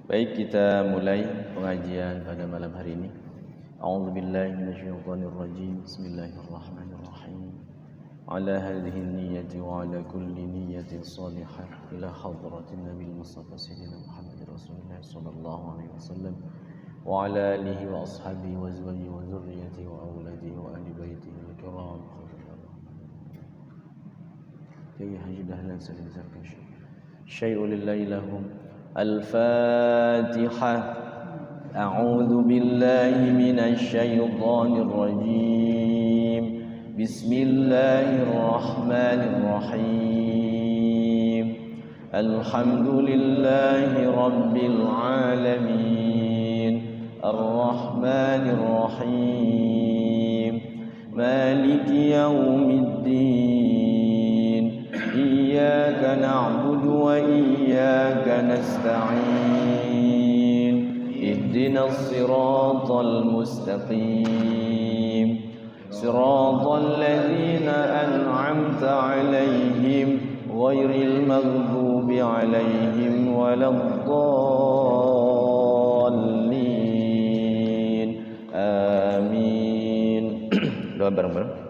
Baik, kita mulai pengajian pada malam hari ini. A'udzubillahi minasyaitonirrajim. Bismillahirrahmanirrahim. Ala hadhihi niyyati wa ala kulli niyyatin salihah ila hadratin Nabil Mustafa Sayyidina Muhammad Rasulullah sallallahu alaihi wasallam wa ala alihi wa ashabihi wa azwajihi wa dzurriyyatihi wa auladihi wa ahli baitihi al-kiram. Kay hajdahan sallallahu syai'un lillahi lahum. الفاتحة. أعوذ بالله من الشيطان الرجيم. بسم الله الرحمن الرحيم. الحمد لله رب العالمين الرحمن الرحيم مالك يوم الدين إياك نعبد وإياك نستعين اهدنا الصراط المستقيم صراط الذين أنعمت عليهم غير المغضوب عليهم ولا الضالين آمين. Doa bareng-bareng.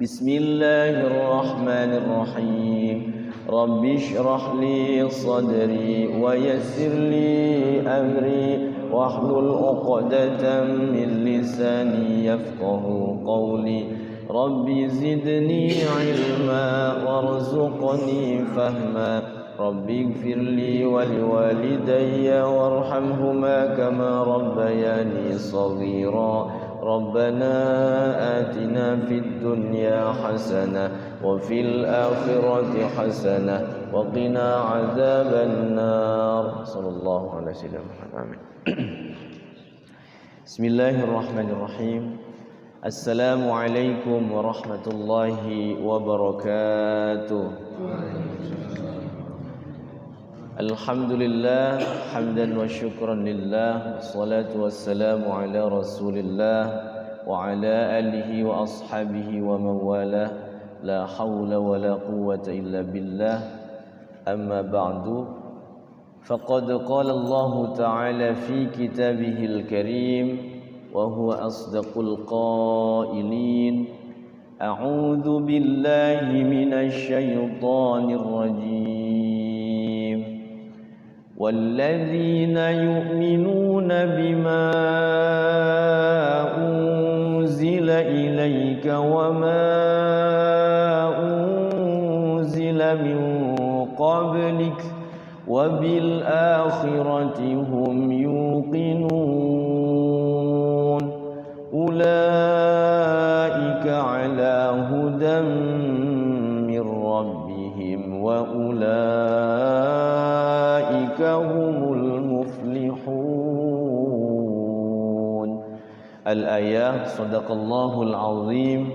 Bismillahirrahmanirrahim. Rabbi shrah li sadri wa yassir li amri wahlul 'uqdatam min lisani yafqahu qawli. Rabbi zidni 'ilma warzuqni fahma. Rabbi ighfirli wa liwalidayya warhamhuma kama rabbayani shaghira. ربنا آتنا في الدنيا حسنة وفي الآخرة حسنة وقنا عذاب النار صلى الله عليه وسلم. آمين. بسم الله الرحمن الرحيم. السلام عليكم ورحمة الله وبركاته. Alhamdulillah hamdan wa syukran lillah, wassalatu wassalamu ala rasulillah wa ala alihi wa ashabihi wa mawalah, la hawla wa la quwwata illa billah. Amma ba'du, faqad qala Allah ta'ala fi kitabihil karim wa huwa asdaqul qailin. A'udzu billahi minasy syaithanir rajim. والذين يؤمنون بما أنزل إليك وما أنزل من قبلك وبالآخرة هم يوقنون أولئك على هدى من ربهم وأولئك هم المفلحون. الآيات. صدق الله العظيم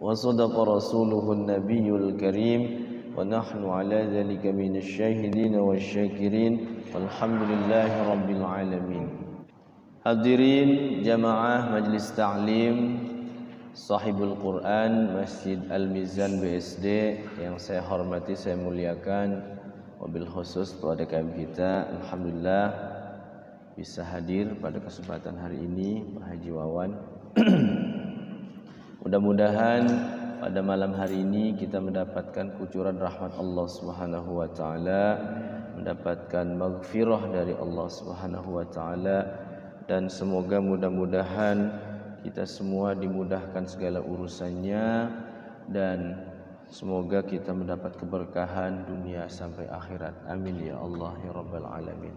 وصدق رسوله النبي الكريم ونحن على ذلك من الشاهدين والشاكرين والحمد لله رب العالمين. Hadirin jamaah Majlis Ta'lim Sahibul Quran Masjid Al-Mizan BSD yang saya hormati, saya muliakan, wabil khusus kepada kami kita, alhamdulillah bisa hadir pada kesempatan hari ini Pak Haji Wawan. Mudah-mudahan pada malam hari ini kita mendapatkan kucuran rahmat Allah Subhanahu wa taala, mendapatkan maghfirah dari Allah Subhanahu wa taala, dan semoga mudah-mudahan kita semua dimudahkan segala urusannya dan semoga kita mendapat keberkahan dunia sampai akhirat. Amin ya Allah ya Rabbal Alamin.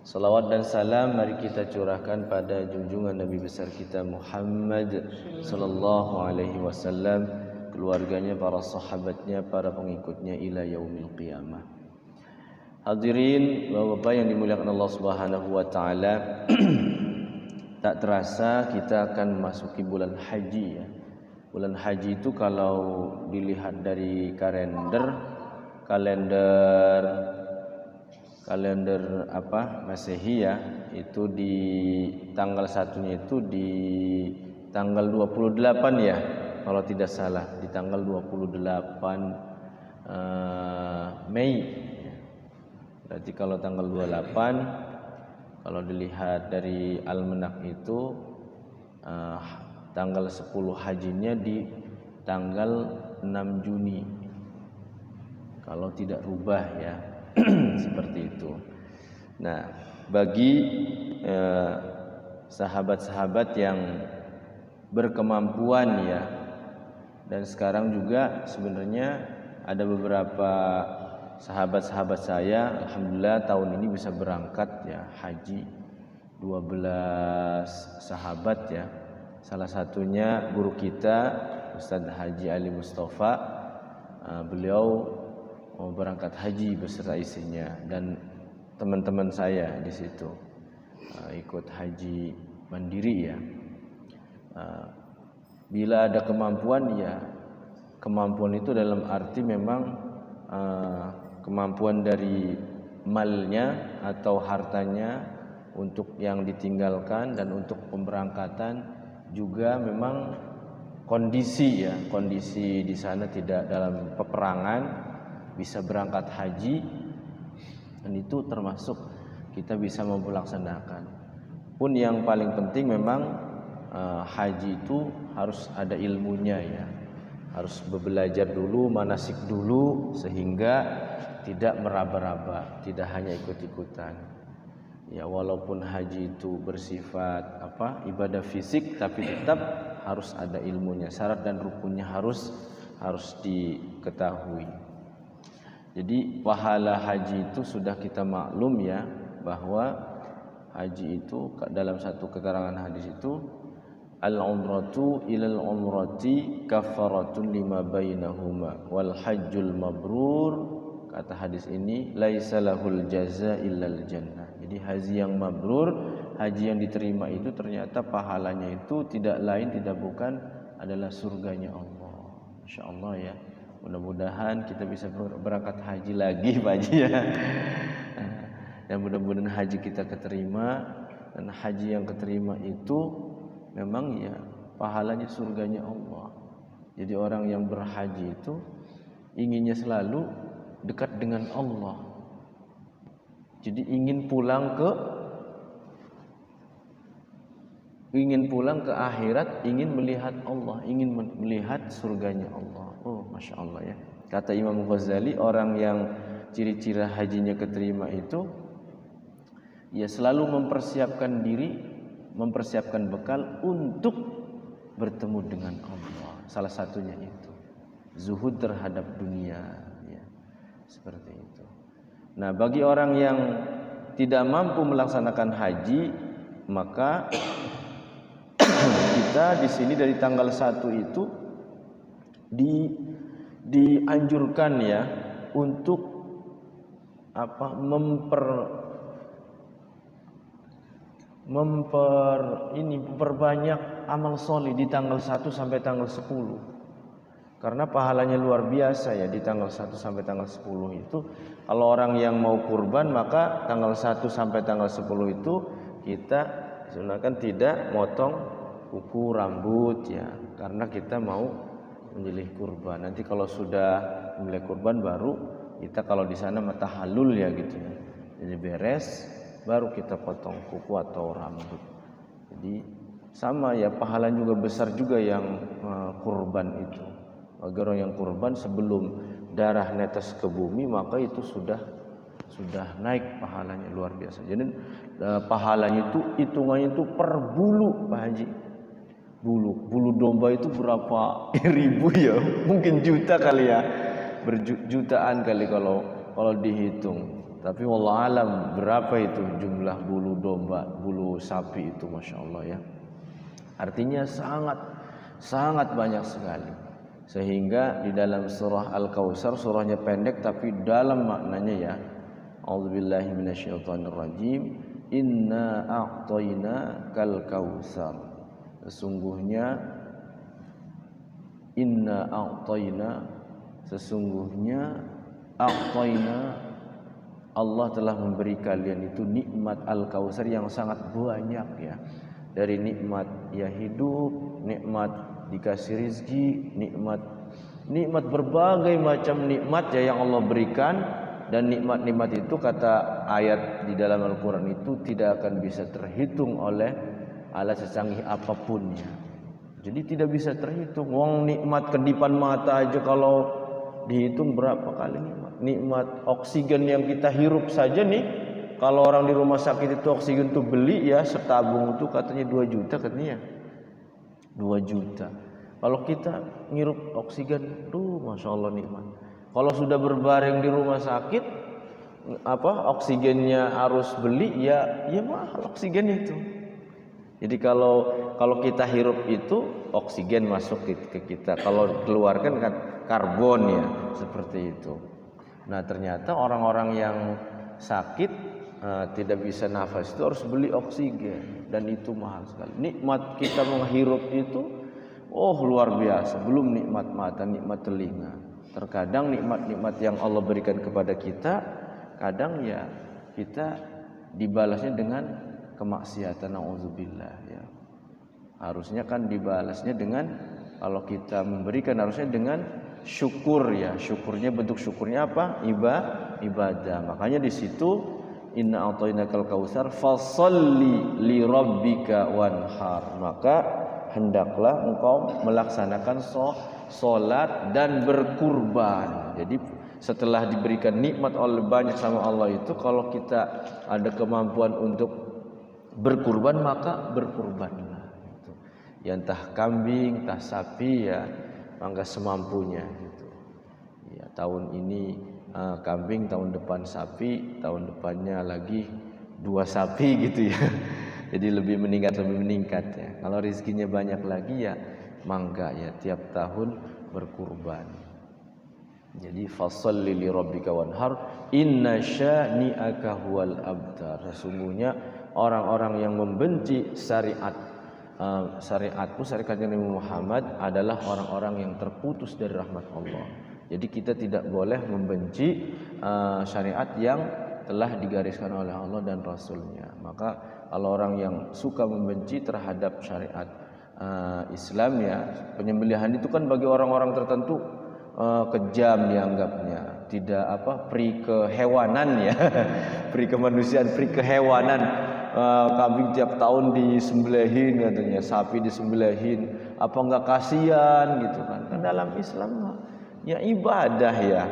Salawat dan salam mari kita curahkan pada junjungan Nabi besar kita Muhammad sallallahu alaihi wasallam, keluarganya, para sahabatnya, para pengikutnya ila yaumil qiyamah. Hadirin Bapak-bapak yang dimuliakan Allah Subhanahu wa taala. Tak terasa kita akan memasuki bulan haji ya. Bulan haji itu kalau dilihat dari kalender Masehi ya, itu di tanggal satunya itu di tanggal 28 ya, kalau tidak salah, di tanggal 28 Mei. Berarti kalau tanggal 28 Kalau dilihat dari almanak itu tanggal 10 hajinya di tanggal 6 Juni. Kalau tidak rubah ya. Seperti itu. Nah, bagi sahabat-sahabat yang berkemampuan ya, dan sekarang juga sebenarnya ada beberapa sahabat-sahabat saya alhamdulillah tahun ini bisa berangkat ya haji, 12 sahabat ya. Salah satunya guru kita Ustadz Haji Ali Mustafa, beliau mau berangkat haji beserta istrinya, dan teman-teman saya di situ ikut haji mandiri ya. Bila ada kemampuan ya, kemampuan itu dalam arti memang kemampuan dari malnya atau hartanya untuk yang ditinggalkan, dan untuk pemberangkatan juga memang kondisi ya, kondisi di sana tidak dalam peperangan, bisa berangkat haji, dan itu termasuk kita bisa melaksanakan. Pun yang paling penting memang haji itu harus ada ilmunya ya, harus belajar dulu, manasik dulu, sehingga tidak meraba-raba, tidak hanya ikut-ikutan. Ya, walaupun haji itu bersifat ibadah fisik, tapi tetap harus ada ilmunya, syarat dan rukunnya harus diketahui. Jadi pahala haji itu sudah kita maklum ya, bahwa haji itu dalam satu keterangan hadis itu al-umratu ilal umrati kafaratun lima bainahuma wal hajjul mabrur, kata hadis ini laisa lahul jaza illal jannah. Jadi haji yang mabrur, haji yang diterima itu ternyata pahalanya itu tidak lain tidak bukan adalah surganya Allah. Insyaallah ya. Mudah-mudahan kita bisa berangkat haji lagi Pak Haji ya. Dan mudah-mudahan haji kita keterima, dan haji yang keterima itu memang ya pahalanya surganya Allah. Jadi orang yang berhaji itu inginnya selalu dekat dengan Allah. Jadi ingin pulang ke akhirat, ingin melihat Allah, ingin melihat surganya Allah. Oh, Masya Allah ya. Kata Imam Ghazali, orang yang ciri-ciri hajinya keterima itu ya selalu mempersiapkan diri, mempersiapkan bekal untuk bertemu dengan Allah. Salah satunya itu zuhud terhadap dunia ya. Seperti itu. Nah, bagi orang yang tidak mampu melaksanakan haji, maka kita di sini dari tanggal 1 itu dianjurkan ya untuk memperbanyak amal soleh di tanggal 1 sampai tanggal 10. Karena pahalanya luar biasa ya di tanggal 1 sampai tanggal 10 itu. Kalau orang yang mau kurban, maka tanggal 1 sampai tanggal 10 itu kita disunahkan tidak motong kuku, rambut ya, karena kita mau menyembelih kurban. Nanti kalau sudah menyembelih kurban baru kita kalau di sana tahallul ya gitu ya. Jadi beres baru kita potong kuku atau rambut. Jadi sama ya, pahalanya juga besar juga yang kurban itu. Bagi orang yang kurban sebelum darah netes ke bumi, maka itu sudah naik pahalanya luar biasa. Jadi pahalanya itu hitungannya itu per bulu Pak Haji. Bulu domba itu berapa ribu ya? Mungkin juta kali ya. Berjutaan kali kalau dihitung. Tapi wallah alam berapa itu jumlah bulu domba, bulu sapi itu, Masya Allah ya. Artinya sangat banyak sekali. Sehingga di dalam surah Al-Kautsar, surahnya pendek tapi dalam maknanya ya. A'udzubillahi minasyaitonirrajim. Inna a'tainakal kautsar. Sesungguhnya Allah telah memberi kalian itu nikmat Al-Kautsar yang sangat banyak ya. Dari nikmat ya hidup, nikmat dikasih rizki, nikmat berbagai macam nikmat ya yang Allah berikan. dan nikmat-nikmat itu kata ayat di dalam Al-Quran itu tidak akan bisa terhitung oleh alat secanggih apapunnya. Jadi tidak bisa terhitung. Wong nikmat kedipan mata aja kalau dihitung berapa kali nikmat. Nikmat oksigen yang kita hirup saja nih, kalau orang di rumah sakit itu oksigen tuh beli ya setabung itu katanya 2 juta katanya. 2 juta. Kalau kita ngirup oksigen, masya Allah nikmat. Kalau sudah berbaring di rumah sakit, oksigennya harus beli, ya mahal oksigen itu. Jadi kalau kita hirup itu oksigen masuk ke kita, kalau keluarkan kan karbon ya, seperti itu. Nah ternyata orang-orang yang sakit tidak bisa nafas itu harus beli oksigen, dan itu mahal sekali. Nikmat kita menghirup itu luar biasa, belum nikmat mata, nikmat telinga. Terkadang nikmat-nikmat yang Allah berikan kepada kita, kadang ya kita dibalasnya dengan kemaksiatan, nauzubillah ya. Harusnya kan dibalasnya dengan, kalau kita memberikan harusnya dengan syukur ya. Syukurnya, bentuk syukurnya apa? Ibadah. Makanya di situ inna a'tainakal kautsar fasholli li rabbika wanhar. Maka hendaklah engkau melaksanakan salat dan berkurban. Jadi setelah diberikan nikmat oleh banyak sama Allah itu, kalau kita ada kemampuan untuk berkurban maka berkurbanlah gitu. Ya entah kambing, entah sapi ya, mangga semampunya gitu. Ya tahun ini kambing, tahun depan sapi, tahun depannya lagi 2 sapi gitu ya. Jadi lebih meningkat ya. Kalau rezekinya banyak lagi ya mangga ya, tiap tahun berkurban. Jadi fasholli li rabbika wanhar inna syani'aka huwal abtar. Sesungguhnya orang-orang yang membenci syariatku, syariat Nabi Muhammad adalah orang-orang yang terputus dari rahmat Allah. Jadi kita tidak boleh membenci syariat yang telah digariskan oleh Allah dan Rasulnya. Maka kalau orang yang suka membenci terhadap syariat Islam ya, penyembelihan itu kan bagi orang-orang tertentu kejam dianggapnya, tidak pri kehewanan ya, pri kemanusiaan, pri kehewanan. Kambing tiap tahun disembelihin katanya, sapi disembelihin, apa enggak kasihan gitu kan? Kan dalam Islam ya ibadah ya,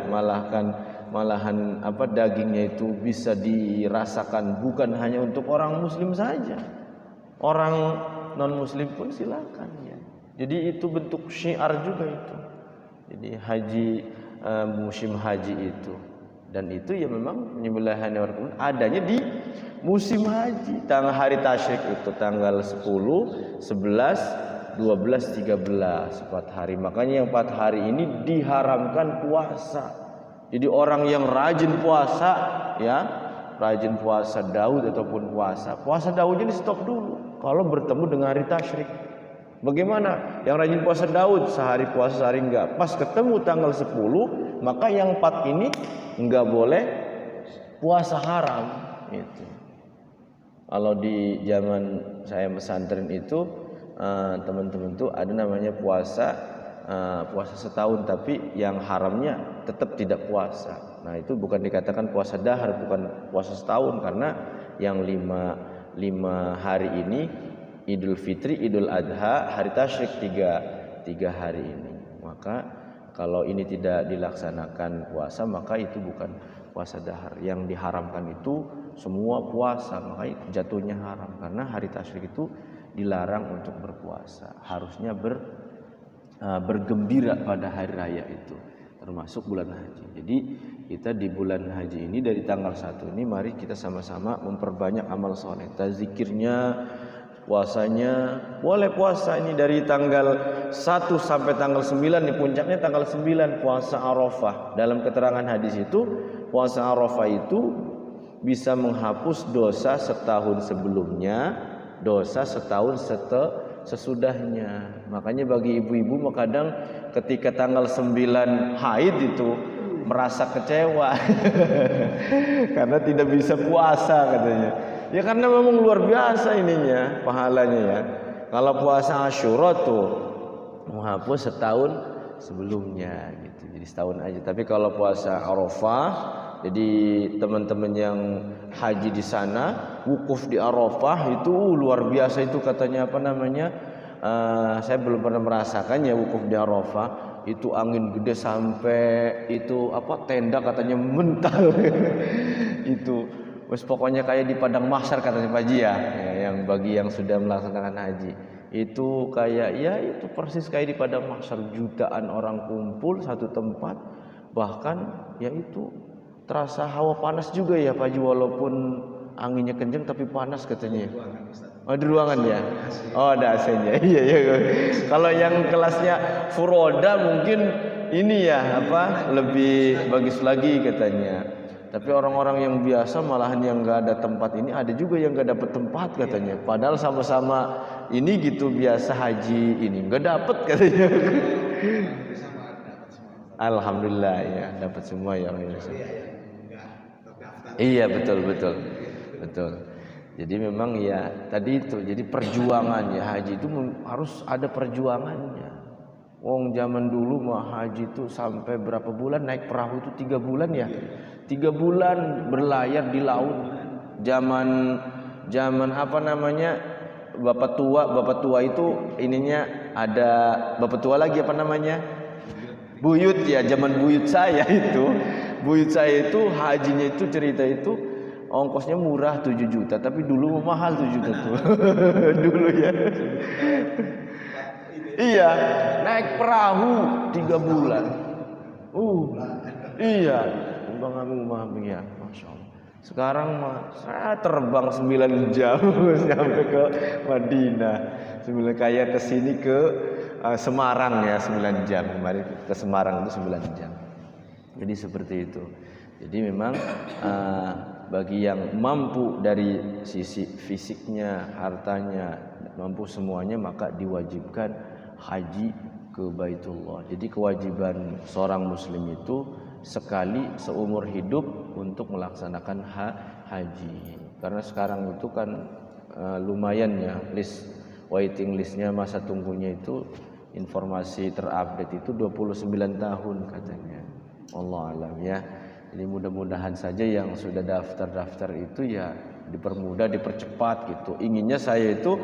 malahan dagingnya itu bisa dirasakan bukan hanya untuk orang muslim saja, orang non muslim pun silakan ya. Jadi itu bentuk syiar juga itu. Jadi musim haji itu, dan itu ya memang penyembelihan hewan adanya di musim haji, tanggal hari tasyrik itu tanggal 10, 11, 12, 13, 4 hari. Makanya yang 4 hari ini diharamkan puasa. Jadi orang yang rajin puasa ya, rajin puasa Daud ataupun puasa Daudnya di stop dulu kalau bertemu dengan hari tasyrik. Bagaimana yang rajin puasa Daud, sehari puasa sehari enggak, pas ketemu tanggal 10 maka yang 4 ini enggak boleh puasa haram itu. Kalau di zaman saya pesantren itu teman-teman tuh ada namanya puasa setahun, tapi yang haramnya tetap tidak puasa. Nah itu bukan dikatakan puasa dahar, bukan puasa setahun, karena yang 5 hari ini Idul Fitri, Idul Adha, hari tasyrik 3 hari ini. Maka kalau ini tidak dilaksanakan puasa maka itu bukan puasa dahar. Yang diharamkan itu semua puasa, maka jatuhnya haram karena hari tasyrik itu dilarang untuk berpuasa. Harusnya bergembira pada hari raya itu, termasuk bulan haji. Jadi kita di bulan haji ini dari tanggal 1 ini mari kita sama-sama memperbanyak amal soleh, zikirnya, puasanya. Boleh puasa ini dari tanggal 1 sampai tanggal 9 nih, puncaknya tanggal 9 puasa Arafah. Dalam keterangan hadis itu puasa Arafah itu bisa menghapus dosa setahun sebelumnya, dosa setahun sesudahnya. Makanya bagi ibu-ibu kadang ketika tanggal 9 haid itu merasa kecewa karena tidak bisa puasa katanya. Ya karena memang luar biasa ininya pahalanya ya. Kalau puasa Asyura tuh menghapus setahun sebelumnya gitu. Jadi setahun aja. Tapi kalau puasa Arafah Jadi teman-teman yang haji di sana, wukuf di Arafah itu luar biasa itu katanya apa namanya? Saya belum pernah merasakannya wukuf di Arafah. Itu angin gede sampai itu apa tenda katanya mental. Itu wes pokoknya kayak di padang mahsyar katanya Pak Haji ya, yang bagi yang sudah melaksanakan haji. Itu kayak ya itu persis kayak di padang mahsyar, jutaan orang kumpul satu tempat, bahkan ya itu terasa hawa panas juga ya Pak Haji, walaupun anginnya kencang tapi panas katanya. Oh di ruangan ya? Oh ada AC-nya. Iya iya. Kalau yang kelasnya furoda mungkin ini ya apa lebih bagus lagi katanya. Tapi orang-orang yang biasa malahan yang nggak ada tempat ini, ada juga yang nggak dapat tempat katanya. Padahal sama-sama ini gitu biasa haji ini nggak dapat katanya. Alhamdulillah ya dapat semua ya. Iya betul betul betul. Jadi memang ya tadi itu, jadi perjuangan ya haji itu harus ada perjuangannya. Wong zaman dulu mah haji itu sampai berapa bulan naik perahu itu 3 bulan ya. 3 bulan berlayar di laut. Zaman apa namanya? Bapak tua itu ininya ada bapak tua lagi apa namanya? Buyut ya, zaman buyut saya itu. Buyut saya itu hajinya itu cerita itu ongkosnya murah 7 juta, tapi dulu mahal 7 juta tuh. Dulu ya. Iya, naik perahu 3 bulan. Iya, Bang ya, Masya Allah. Sekarang mah saya terbang 9 jam sampai ke Madinah. Kayak ke sini ke Semarang ya 9 jam. Kemarin ke Semarang itu 9 jam. Jadi seperti itu. Jadi memang bagi yang mampu dari sisi fisiknya, hartanya, mampu semuanya, maka diwajibkan haji ke Baitullah. Jadi kewajiban seorang muslim itu sekali seumur hidup untuk melaksanakan haji. Karena sekarang itu kan lumayan ya waiting listnya, masa tunggunya itu informasi terupdate itu 29 tahun katanya. Allah alam ya. Jadi mudah-mudahan saja yang sudah daftar itu ya dipermudah, dipercepat gitu. Inginnya saya itu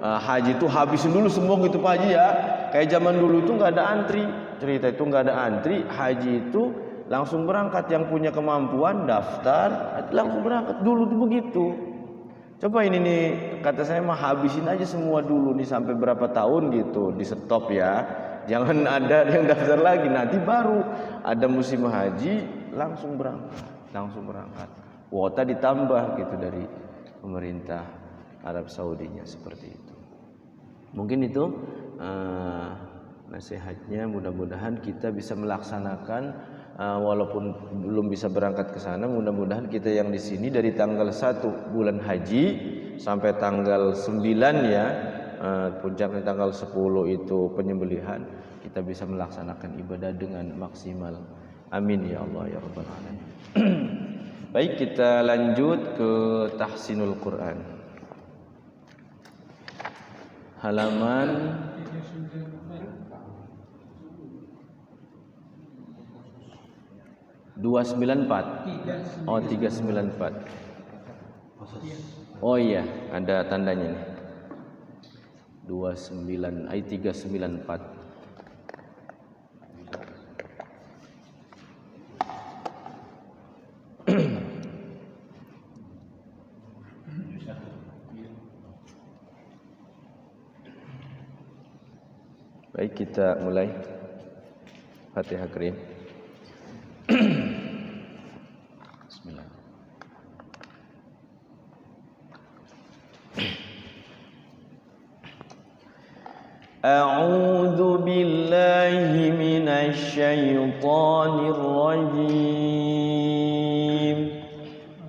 haji itu habisin dulu semua gitu Pak Haji ya. Kayak zaman dulu itu nggak ada antri. Cerita itu nggak ada antri, haji itu langsung berangkat, yang punya kemampuan daftar langsung berangkat dulu tuh begitu. Coba ini nih kata saya mah habisin aja semua dulu nih sampai berapa tahun gitu, di stop ya. Jangan ada yang daftar lagi, nanti baru ada musim haji langsung berangkat. Kuota ditambah gitu dari pemerintah Arab Saudinya seperti itu. Mungkin itu nasihatnya, mudah-mudahan kita bisa melaksanakan walaupun belum bisa berangkat ke sana, mudah-mudahan kita yang di sini dari tanggal 1 bulan haji sampai tanggal 9 ya, puncaknya tanggal 10 itu penyembelihan, kita bisa melaksanakan ibadah dengan maksimal. Amin ya Allah ya Rabbal Alamin. Baik, kita lanjut ke Tahsinul Quran. Halaman 294. Oh 394. Oh iya, ada tandanya nih. 29 ayat 394. Baik, kita mulai. Fatihah Karim. Bismillah. A'udzu billahi minasy syaithanir rajim.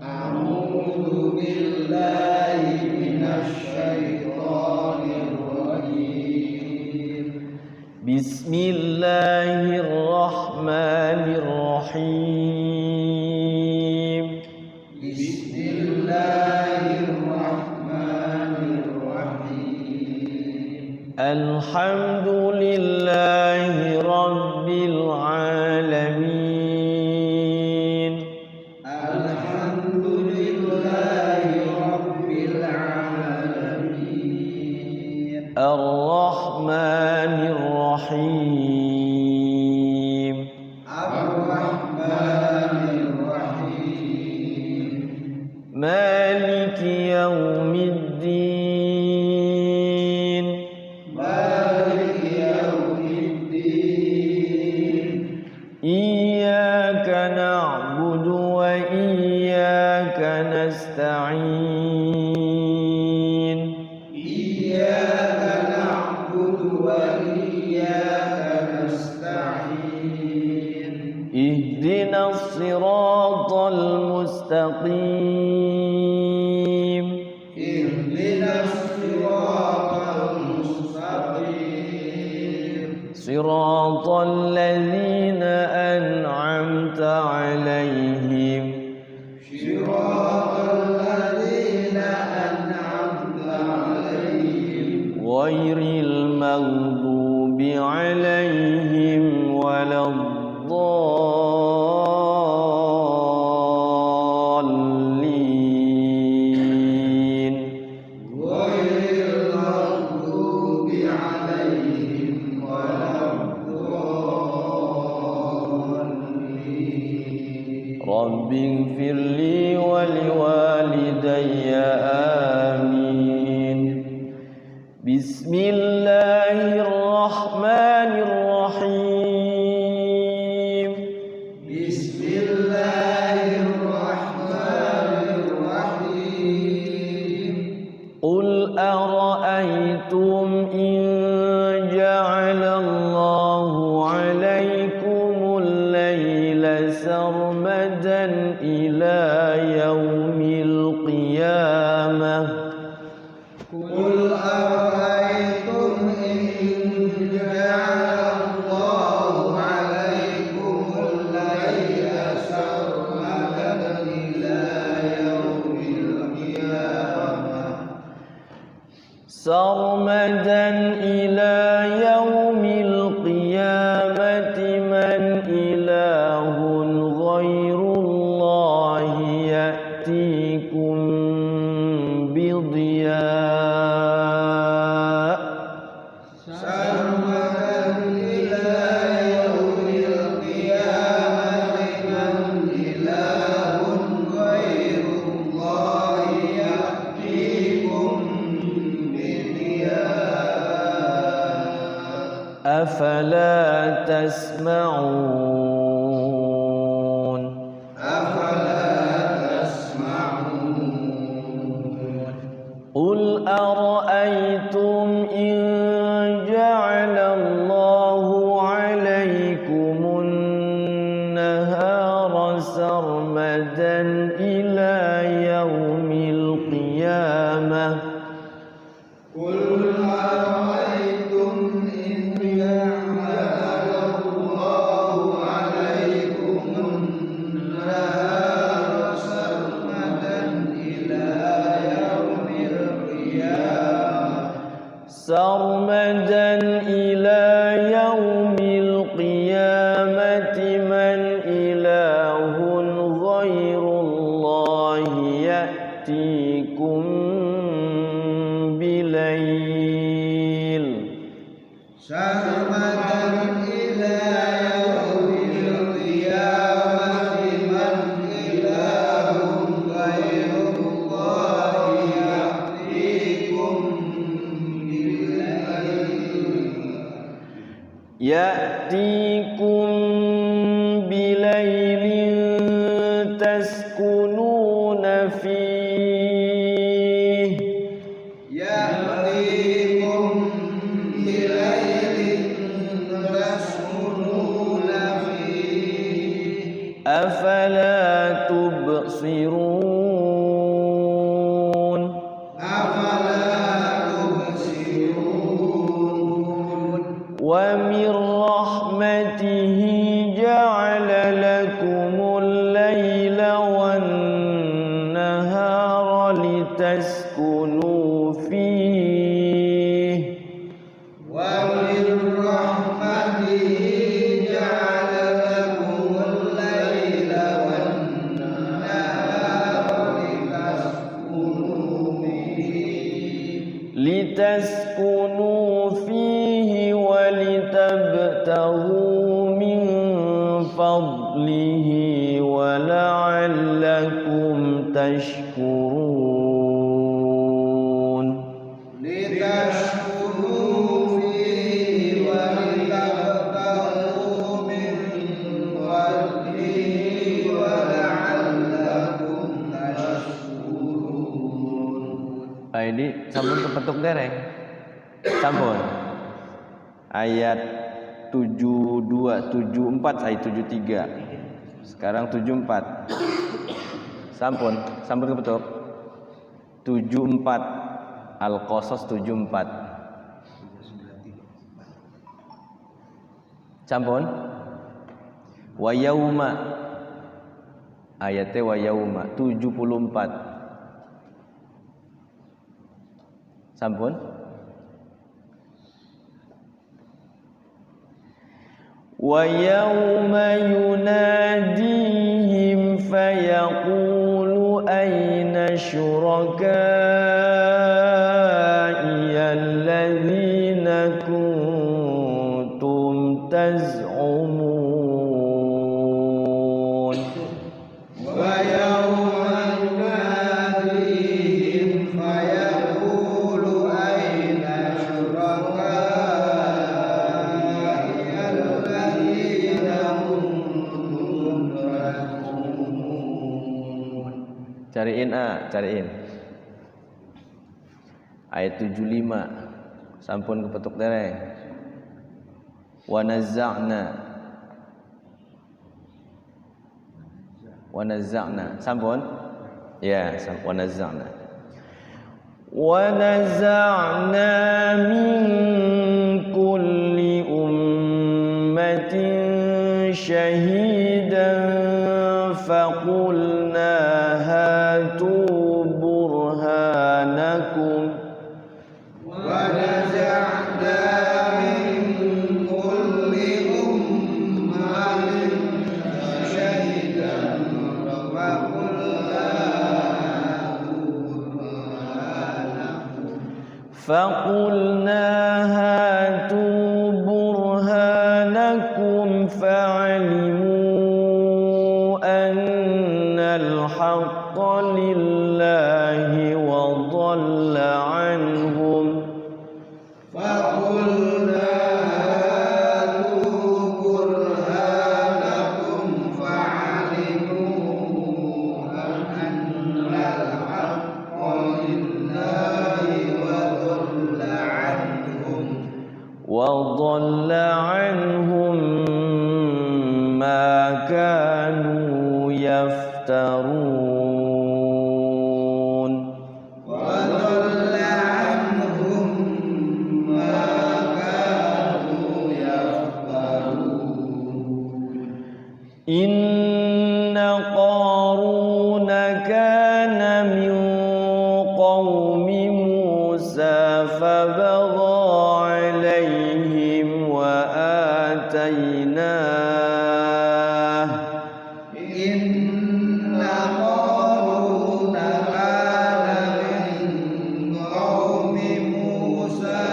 A'udzu billahi minasy syaithanir rajim. Bismillahirrahmanirrahim. Bismillahirrahmanirrahim. Alhamdulillahi rabbil alamin. الصراط المستقيم اهدنا الصراط المستقيم صراط الذين أنعمت عليهم صراط الذين أنعمت عليهم غير المغضوب عليهم ولا الضالين غير المغضوب عليهم ولا الضالين رب اغفر لي ولوالدي آمين بسم الله الرحمن الرحيم بسم الله الرحمن الرحيم قل أرأيتم إن جعل الله عليكم الليل سرمدا إلى يوم القيامة قل أرأيتم إن جعل الله عليكم الليل سرمدا إلى يوم القيامة سرمدا إلى يوم القيامة من إله غير الله يأتيكم بضياء سرمدا إلى يوم القيامة من إله غير الله يأتيكم بضياء أفلا تسمعون أفلا تسمعون قل أرأيتم إن جعل الله عليكم النهار سرمدا إلى يوم القيامة قل أرأيتم إن جعل الله عليكم النهار سرمدا إلى يوم القيامة سرمدا إلى يوم القيامة من إله غير الله يأتيكم بليل سرمدا إلى يوم القيامة من إله غير الله يأتيكم يأتيكم بليل تسكنون فيه يأتيكم بليل تسكنون فيه أفلا تبصرون أفلا تبصرون ومن رحمته جعل لكم الليل والنهار لتسكنوا فيه ومن رحمته جعل لكم الليل والنهار لتسكنوا فيه ولتبتغوا من فضله ولعلكم تشكرون لتسكنوا فيه ولتبتغوا من فضله ولعلكم تشكرون. Ini sampun kepetuk dereng. Sampun. Ayat 72, 74 ayat 73. Sekarang 74. Sampun kebetuk. 74. Al-Qasas 74. Sampun. Wa yauma. Ayatnya wa yauma 74. Sampun. Wa yauma yunadihim fayaqulu ayna syuraka'i alladzina kuntum taz'umun. Wa yawma yunadihim fayaqulu ayna syuraka'i alladzina kuntum taz'umun. Cariin. Ayat 75. Sampun kepetuk dereng. Wa nazza'na. Sampun? Ya, wa nazza'na. Wa naza'na min kulli ummatin shahidan faqulna hatu burhanakum. ونزعنا من كل أمة شهيدا فقلنا هاتوا برهانكم فعلموا أن الحق لله وضل عنهم وضل عنهم ما كانوا يفترون. وضل عنهم ما كانوا يفترون. إن قارون كان من قوم موسى فبغى عليهم وآتيناه إن قارون كان من قوم موسى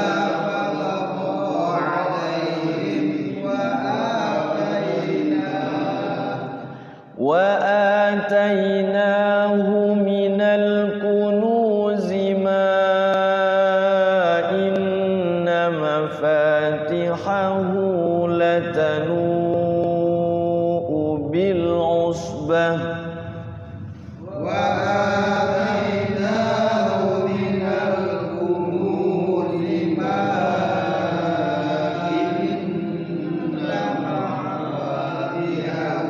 فبغى عليهم وآتيناه من الكنوز ما إن مفاتحه لتنوء بالعصبة وآتيناه من الكنوز ما إن مفاتحه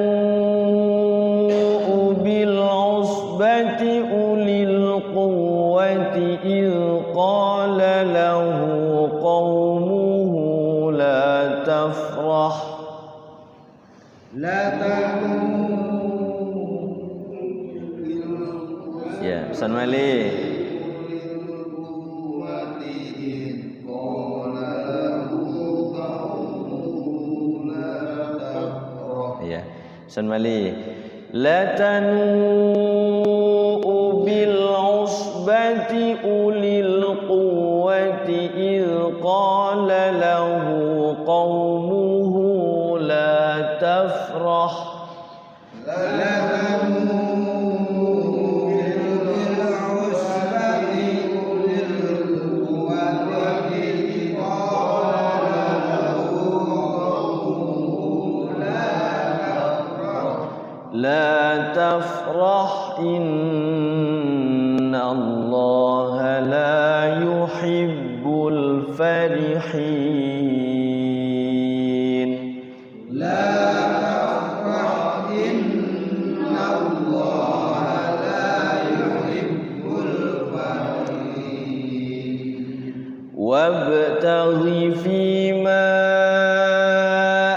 لتنوء بالعصبة أولي القوة إذ قال له قومه لا تفرح Ya, pesan Malik. Ya, pesan Malik. Latanu bil usbati ulil quwwati idh qala lahu qaumuhu la tafrah. لا تفرح إن الله لا يحب farihin. La tafrah innallaha la yuhibbul farihin. Wabtaghi fima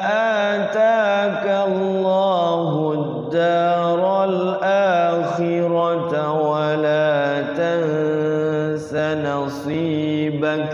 ataka Allahu ad-daral akhirata wa la tansa nasibak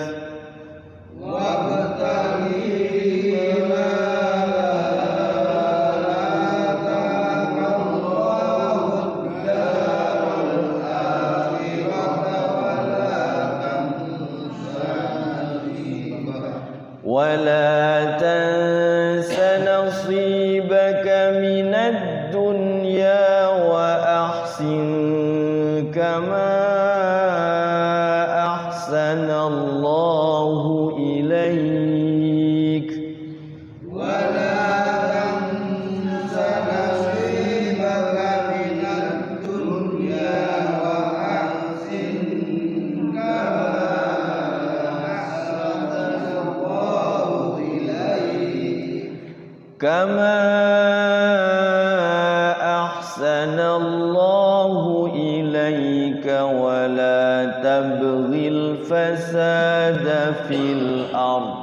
ولا تنس نصيبك من الدنيا وأحسن كما أحسن الله إليك ولا تنس نصيبك من الدنيا وأحسن كما كما أحسن الله إليك ولا تبغي الفساد في الأرض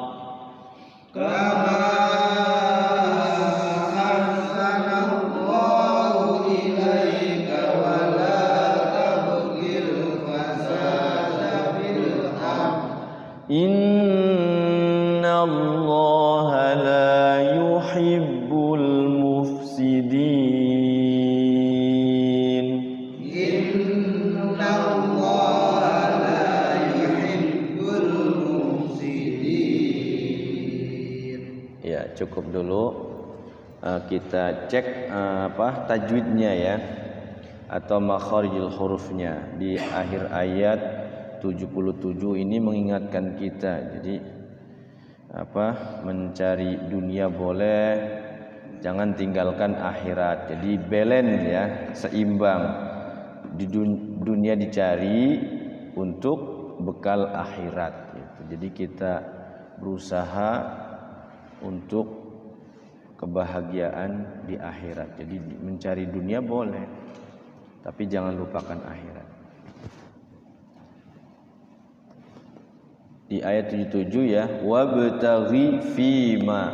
كما أحسن الله إليك ولا تبغي الفساد في الأرض إن الله لا يحب المفسدين إن الله لا يحب المفسدين. Ya, cukup dulu. Kita cek tajwidnya ya, atau makharijul hurufnya di akhir ayat 77 ini mengingatkan kita. Jadi mencari dunia boleh, jangan tinggalkan akhirat. Jadi balance ya, seimbang. Di dunia dicari untuk bekal akhirat gitu. Jadi kita berusaha untuk kebahagiaan di akhirat. Jadi mencari dunia boleh, tapi jangan lupakan akhirat. Di ayat 77 ya, wabtaghi fima,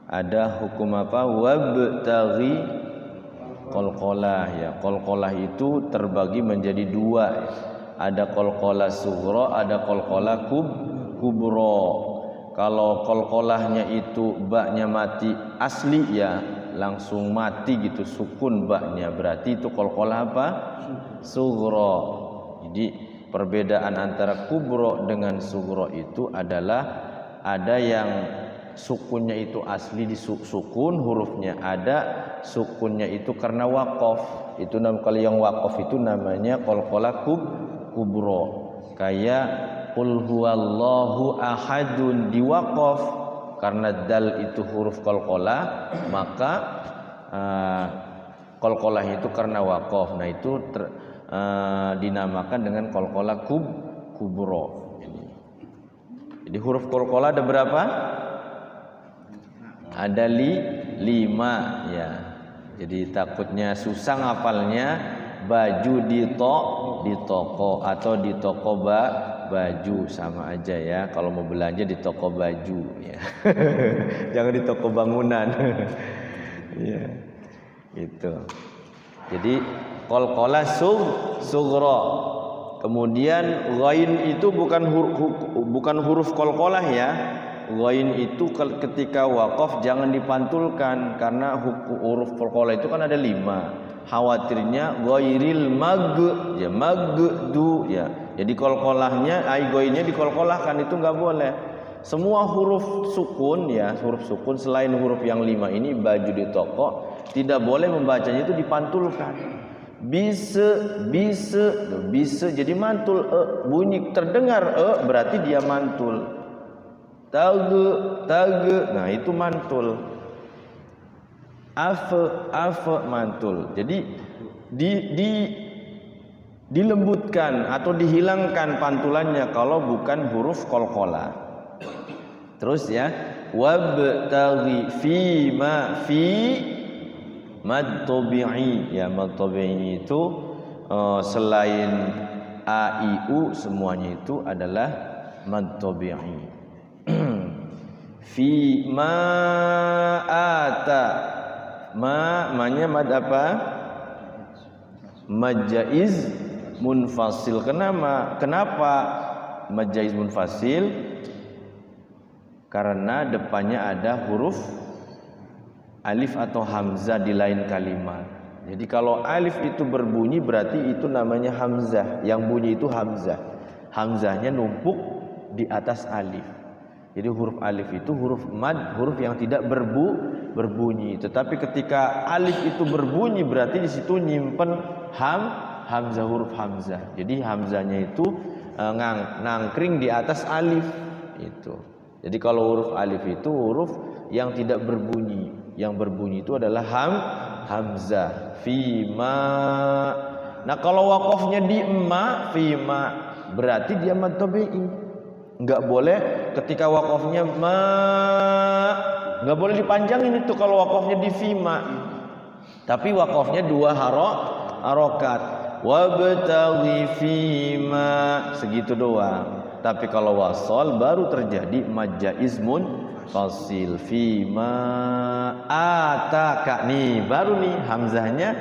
ada hukum apa? Wabtaghi qalqalah ya. Qalqalah itu terbagi menjadi dua. Ada qalqalah sughra, ada qalqalah kubra. Kalau qalqalahnya itu baknya mati asli ya, langsung mati gitu, sukun baknya, berarti itu qalqalah apa? Sughra. Jadi perbedaan antara kubro dengan sugro itu adalah ada yang sukunnya itu asli di sukun hurufnya, ada sukunnya itu karena waqaf. Itu kalau yang waqaf itu namanya qalqalah kubro. Kayak qul huwallahu ahadun di waqaf, karena dal itu huruf qalqalah, maka qalqalah itu karena waqaf. Nah itu dinamakan dengan qalqalah kubro. Jadi huruf qalqalah ada berapa? Ada 5 ya. Jadi takutnya susah ngapalnya, baju di toko atau di toko baju sama aja ya. Kalau mau belanja di toko baju ya. Jangan di toko bangunan. Ya. Gitu. Jadi qalqalah sughra. Kemudian ghain itu bukan huruf qalqalah ya. Ghain itu ketika waqaf jangan dipantulkan, karena huruf qalqalah itu kan ada 5. Khawatirnya ghairil magdu ya. Jadi qalqalahnya ghainnya diqalqalahkan, itu enggak boleh. Semua huruf sukun ya, huruf sukun selain huruf yang 5 ini, baju di toko, tidak boleh membacanya itu dipantulkan. Bisa jadi mantul, bunyi terdengar berarti dia mantul. Tage, nah itu mantul. Afe mantul. Jadi dilembutkan atau dihilangkan pantulannya kalau bukan huruf qalqalah. Terus ya, wabtaghi fi ma fi mad tabi'i. Ya, mad tabi'i itu selain a i u semuanya itu adalah mad tabi'i. Fi ma ata. Ma-nya mad apa? Mad jaiz munfasil. Kenapa mad jaiz munfasil? Karena depannya ada huruf alif atau hamzah di lain kalimat. Jadi kalau alif itu berbunyi berarti itu namanya hamzah. Yang bunyi itu hamzah. Hamzahnya numpuk di atas alif. Jadi huruf alif itu huruf mad, huruf yang tidak berbunyi. Tetapi ketika alif itu berbunyi berarti di situ nyimpen hamzah, huruf hamzah. Jadi hamzahnya itu nangkring di atas alif itu. Jadi kalau huruf alif itu huruf yang tidak berbunyi. Yang berbunyi itu adalah hamzah. Fima. Nah kalau wakofnya di ma, fima, berarti dia mad tabi'i. Enggak boleh ketika wakofnya ma, enggak boleh dipanjangin itu kalau wakofnya di fima. Tapi wakofnya 2 harokat. Wabtaghi fima, segitu doang. Tapi kalau wasol baru terjadi mad jaiz munfasil. Fima ataka, nih baru nih hamzahnya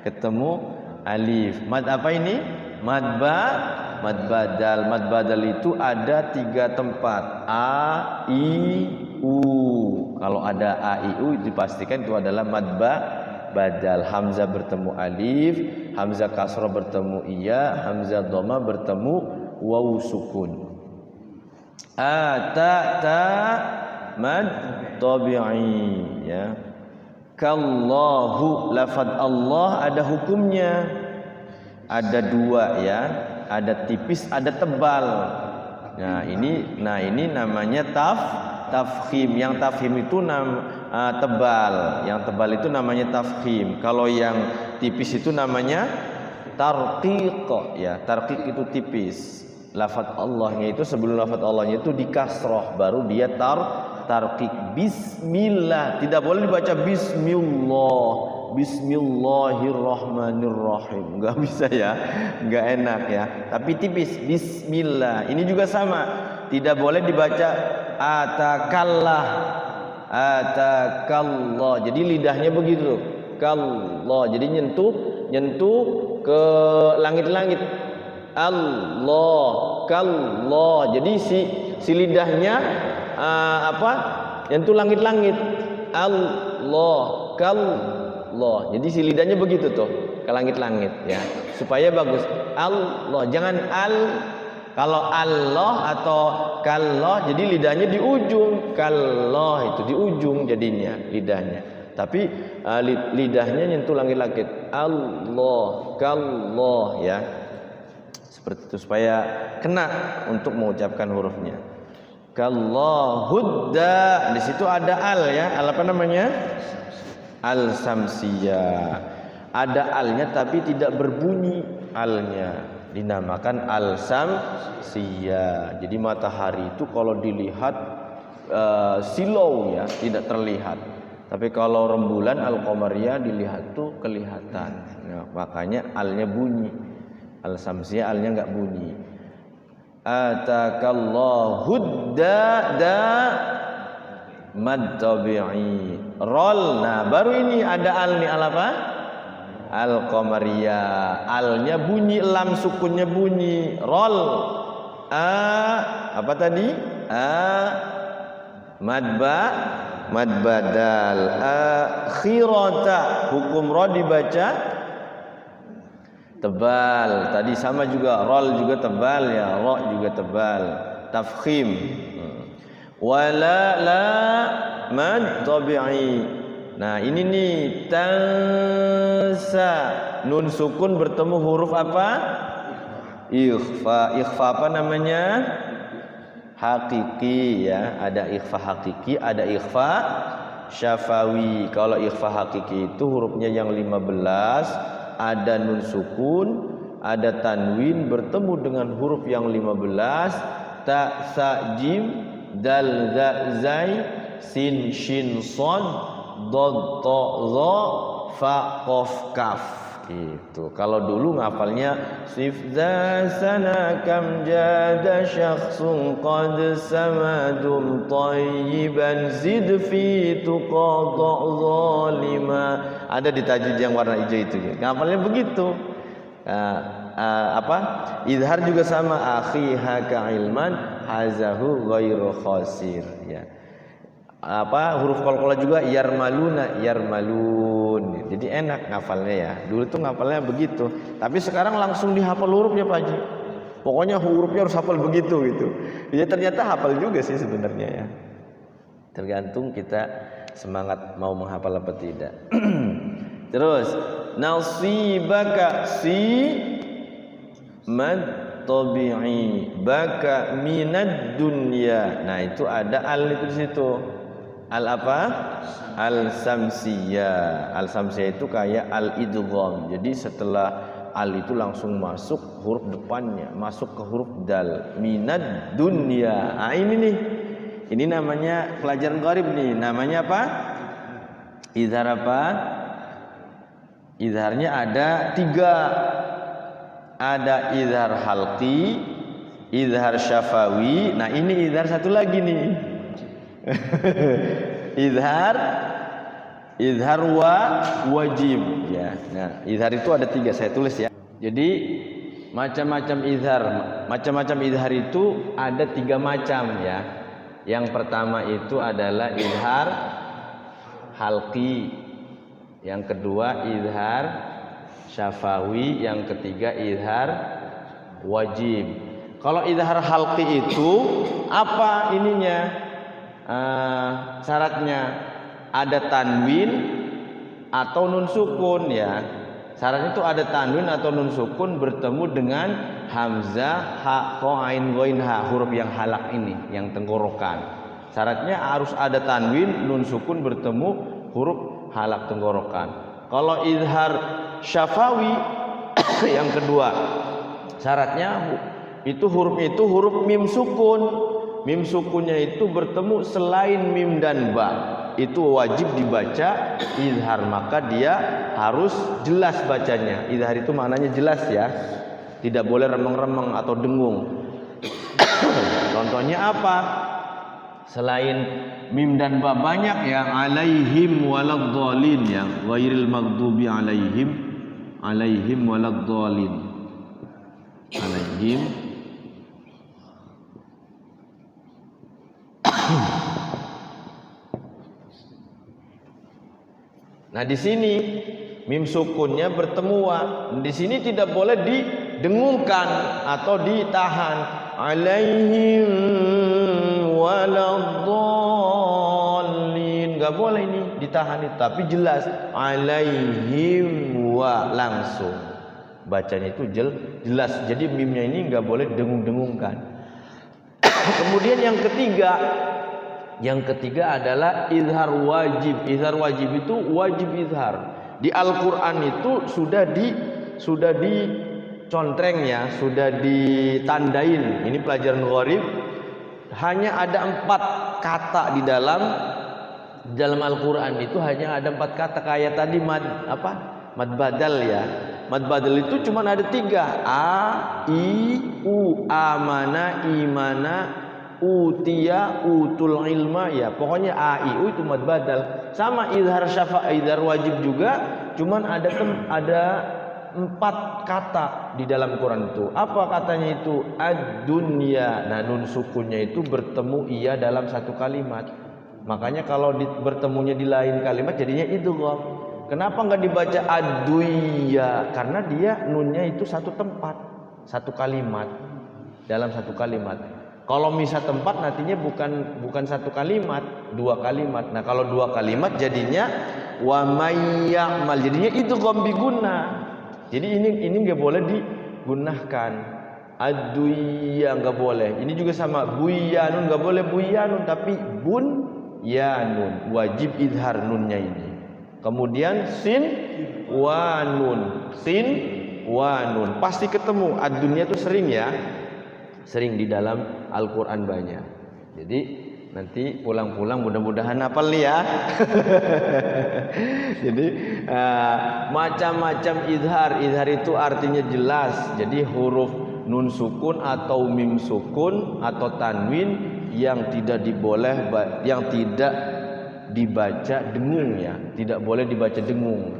ketemu alif. Mad apa ini? Mad badal. Mad badal itu ada 3 tempat. A, I, U. Kalau ada A, I, U dipastikan itu adalah mad badal. Hamzah bertemu alif, hamzah kasrah bertemu iya, hamzah dhamma bertemu waw sukun. Ta mad tabi'i ya. Kallahu, lafaz Allah ada hukumnya. Ada 2 ya. Ada tipis, ada tebal. Nah, ini namanya tafkhim. Yang tafkhim itu tebal. Yang tebal itu namanya tafkhim. Kalau yang tipis itu namanya tarqiq ya. Tarqiq itu tipis. Lafaz Allahnya itu sebelum lafaz Allahnya itu di kasroh baru dia tarqiq. Bismillah, tidak boleh dibaca bismillah, bismillahirrahmanirrahim, enggak bisa ya, enggak enak ya. Tapi tipis, bismillah. Ini juga sama, tidak boleh dibaca atakallah, jadi lidahnya begitu, kallah, jadi nyentuh ke langit-langit. Allah, kallah. Jadi si lidahnya nyentuh langit-langit. Allah, kallah. Jadi si lidahnya begitu tuh ke langit-langit ya. Supaya bagus. Allah, jangan kalau Allah atau kallah jadi lidahnya di ujung. Kallah itu di ujung jadinya lidahnya. Tapi lidahnya nyentuh langit-langit. Allah, kallah ya. Seperti itu supaya kena untuk mengucapkan hurufnya. Kallahudda, di situ ada al ya. Al apa namanya? Al samsiyah. Ada alnya tapi tidak berbunyi alnya. Dinamakan al samsiyah. Jadi matahari itu kalau dilihat silau ya, tidak terlihat. Tapi kalau rembulan al-qamariyah dilihat tuh kelihatan. Nah, makanya alnya bunyi. Al-samsiyah alnya enggak bunyi. Atakallahu da mad tabi'i. Rol. Nah, baru ini ada al nih, al apa? Al-qamariyah. Alnya bunyi, lam sukunnya bunyi. Rol. Apa tadi? Mad badal. Akhirata. Hukum ra dibaca tebal. Tadi sama juga, rol juga tebal ya, ro juga tebal. Tafkhim. Wala la mad tabi'i. Nah, ini nih tansa. Nun sukun bertemu huruf apa? Ikhfa. Ikhfa apa namanya? Hakiki ya. Ada ikhfa hakiki, ada ikhfa syafawi. Kalau ikhfa hakiki itu hurufnya yang 15, ada nun sukun, ada tanwin bertemu dengan huruf yang 15, ta, sa, jim, dal za zai sin shin sad dad ta za fa qaf kaf. Gitu. Kalau dulu ngafalnya sif za sana kam jada syakhsun qad samadum tayyiban zid fi tuqada zalima. Ada di tajwid yang warna hijau itu. Ngafalnya begitu. Izhar juga sama, akhi haka ilman hazahu ghairu khasir, ya. Huruf qalqalah juga yarmaluna yarmalun. Jadi enak ngafalnya ya. Dulu tuh ngafalnya begitu, tapi sekarang langsung dihafal hurufnya Pak Haji. Pokoknya hurufnya harus hafal begitu gitu. Ya ternyata hafal juga sih sebenarnya ya. Tergantung kita semangat mau menghafal apa tidak. Terus nasibaka si mad tabi'i baka minad dunya. Nah, itu ada al itu di situ. Al apa? Al samsiyah. Al samsiyah itu kayak al idgham. Jadi setelah al itu langsung masuk huruf depannya, masuk ke huruf dal. Minad dunya. Ah ini nih. Ini namanya pelajaran gharib nih. Namanya apa? Izhar apa? Izharnya ada 3. Ada izhar halqi, izhar syafawi. Nah ini izhar satu lagi nih. izhar wajib ya. Nah izhar itu ada 3, saya tulis ya. Jadi macam-macam izhar itu ada 3 macam ya. Yang pertama itu adalah izhar halqi, yang kedua izhar syafawi, yang ketiga izhar wajib. Kalau izhar halqi itu apa ininya? Syaratnya ada tanwin atau nun sukun ya. Syaratnya itu ada tanwin atau nun sukun bertemu dengan hamzah, ha, kha, ain, ghain, ha, huruf yang halak ini, yang tenggorokan. Syaratnya harus ada tanwin, nun sukun bertemu huruf halak tenggorokan. Kalau izhar syafawi yang kedua, syaratnya itu huruf mim sukun. Mim sukunnya itu bertemu selain mim dan ba. Itu wajib dibaca izhar, maka dia harus jelas bacanya. Izhar itu maknanya jelas ya. Tidak boleh remeng-remeng atau dengung. Contohnya apa? Selain mim dan ba banyak yang alaihim waladhdallin, yang ghairil maghdubi alaihim waladhdallin. Alaihim. Nah di sini mim sukunnya bertemu wa. Di sini tidak boleh didengungkan atau ditahan. Alaihim waladhdallin, nggak boleh ini ditahan itu, tapi jelas alaihim wa, langsung bacanya itu jelas. Jadi mimnya ini nggak boleh dengung-dengungkan. Kemudian yang ketiga adalah izhar wajib. Izhar wajib itu wajib izhar. Di Al-Qur'an itu sudah dicontreng ya, sudah ditandain. Ini pelajaran gharib. Hanya ada 4 kata di dalam Al-Qur'an itu, hanya ada 4 kata kayak tadi mad badal ya. Mad badal itu cuma ada 3. A, I, U. Amana, imana, utiya, utul ilma ya. Pokoknya A, I, U itu mad badal. Sama izhar syafa'i, izhar wajib juga, cuman ada 4 kata di dalam Quran itu. Apa katanya itu? Ad-dunya. Nah nun sukunnya itu bertemu iya dalam satu kalimat. Makanya kalau bertemunya di lain kalimat jadinya idgham. Kenapa nggak dibaca ad-duya? Karena dia nunnya itu satu tempat, satu kalimat, dalam satu kalimat. Kalau misal tempat nantinya bukan satu kalimat, 2 kalimat. Nah kalau 2 kalimat jadinya wa may ya'mal, jadinya idgham bi gunnah. Jadi ini nggak boleh digunakan. Ad-duya nggak boleh. Ini juga sama buyanun, nggak boleh buyanun, tapi bunyanun, wajib izhar nunnya ini. Kemudian sin wa nun, pasti ketemu. Ad-dunya itu sering ya, sering di dalam Al-Quran banyak. Jadi nanti pulang-pulang mudah-mudahan hafal nih ya. Jadi macam-macam izhar. Izhar itu artinya jelas. Jadi huruf nun sukun atau mim sukun atau tanwin yang tidak dibaca dengung ya. Tidak boleh dibaca dengung.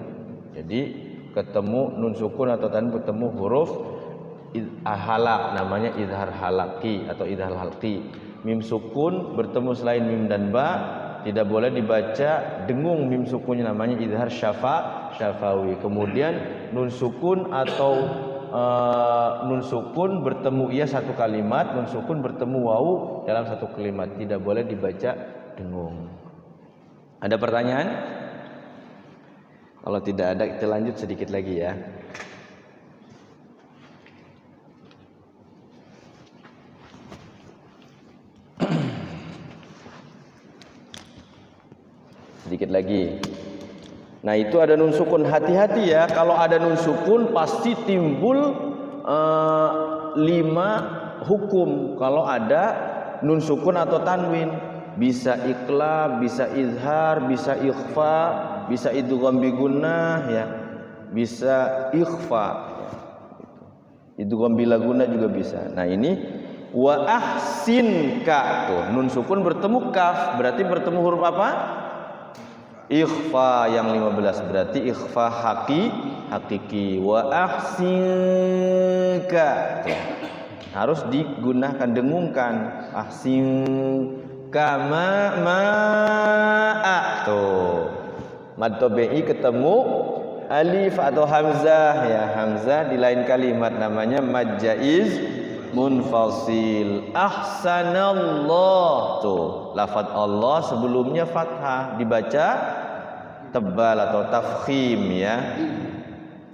Jadi ketemu nun sukun atau tanwin ketemu huruf halak, namanya izhar halaki atau izhar halqi. Mim sukun bertemu selain mim dan ba tidak boleh dibaca dengung, mim sukunnya namanya izhar syafawi. Kemudian nun sukun atau nun sukun bertemu ia satu kalimat, nun sukun bertemu wawu dalam satu kalimat, tidak boleh dibaca dengung. Ada pertanyaan? Kalau tidak ada kita lanjut sedikit lagi ya. Sedikit lagi. Nah itu ada nun sukun, hati-hati ya. Kalau ada nun sukun pasti timbul 5 hukum. Kalau ada nun sukun atau tanwin, bisa iqlab, bisa izhar, bisa ikhfa, bisa idgham bi gunnah ya, bisa ikhfa. Idgham bila gunnah juga bisa. Nah ini wa ahsin ka tuh, nun sukun bertemu kaf, berarti bertemu huruf apa? Ikhfa yang 15, berarti ikhfa hakiki. Wa ahsinka harus digunakan dengungkan. Ahsin kama ma'a tuh. Mad tabi'i ketemu alif atau hamzah ya, hamzah di lain kalimat namanya mad jaiz munfasil. Ahsanallah tuh, lafaz Allah sebelumnya fathah dibaca tebal atau tafkhim ya,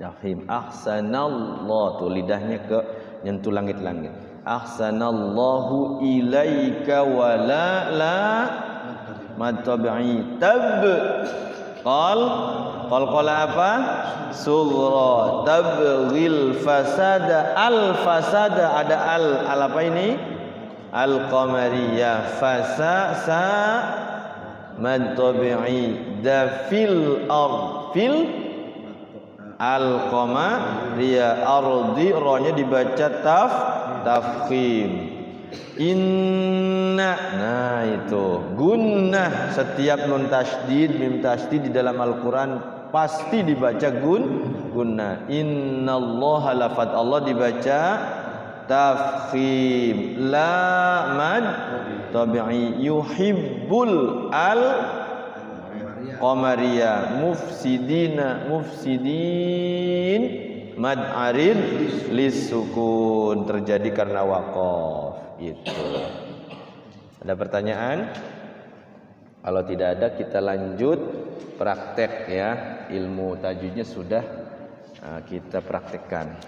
tafkhim. Ahsanallah tuh lidahnya ke nyentuh langit-langit. Ahsanallahu ilaika wala matabi'i tab qal apa? Sughra tabghil fasada al fasada, ada al apa ini? Al qamariyah fasa sa mad tabi'i dafil fil al qamariyah ardi, ra-nya dibaca tafkhim. Inna, nah itu gunnah. Setiap nun tasydid mim tasydid di dalam Al-Quran pasti dibaca gunnah. Innallaha, lafaz Allah dibaca tafkhim. La mad tabi'i yuhibbul al qamariyah mufsidin mad arid lisukun, terjadi karena waqaf. Itu. Ada pertanyaan? Kalau tidak ada kita lanjut praktek ya. Ilmu tajwidnya sudah kita praktekkan.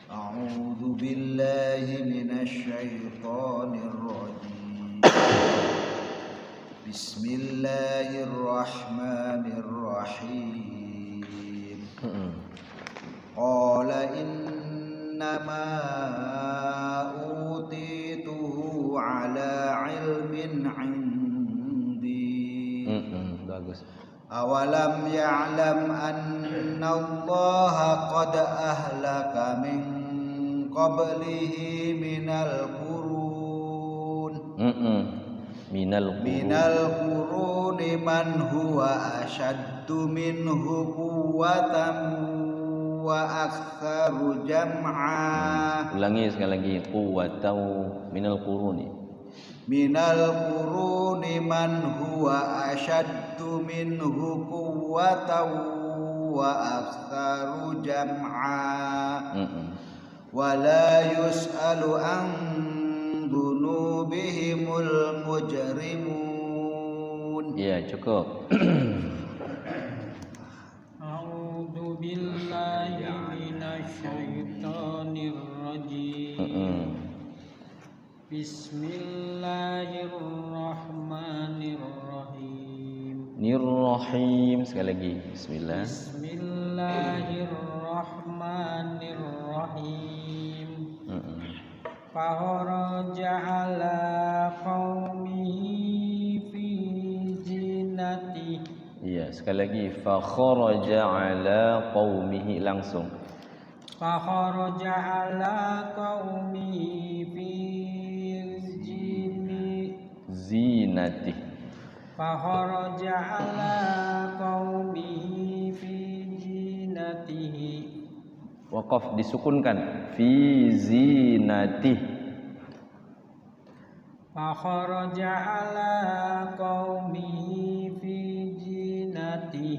A'udzu billahi minasy syaithanir rajim. Bismillahirrahmanirrahim. Qala innama utituhu ala ilmin 'indi. Bagus. Awalam ya'lam anna Allaha qad ahlaka min qablihi minal qurun. Minal quruni man huwa ashaddu minhu quwwatan wa aktsaru jam'a. Ulangi sekali lagi, quwwatan minal quruni. Minal quruni man huwa ashaddu minhu quwwatan wa aktsaru jam'a. Wa la yus'alu an dunubihimul mujrimun. Ya, cukup. A'udzu billahi minasy syaithanir rajim. Bismillahirrahmanirrahim. Nirrahim sekali lagi. Bismillah. Bismillahirrahmanirrahim. Bismillahirrahmanirrahim. Fakharaja ala qaumihi fi zinati. Iya, sekali lagi fakharaja ala qaumihi, langsung. Fakharaja ala qaumihi fi zinati. Fakharaja ala qaumihi fi zinatihi. Waqaf disukunkan, fi zinati. Fakharaja ala qaumihi fi zinatihi.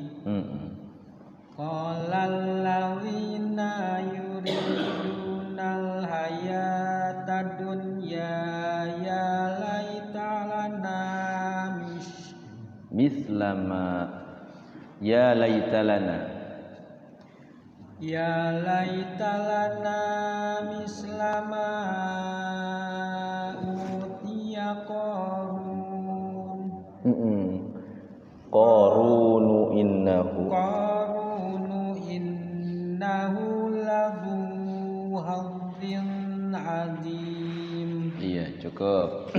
Qala allazina yuridunal hayatad dunya ya laita lana mislama ya laita lana mislama utiya Qarunu innahu lahu hadzin azim. Iya, cukup.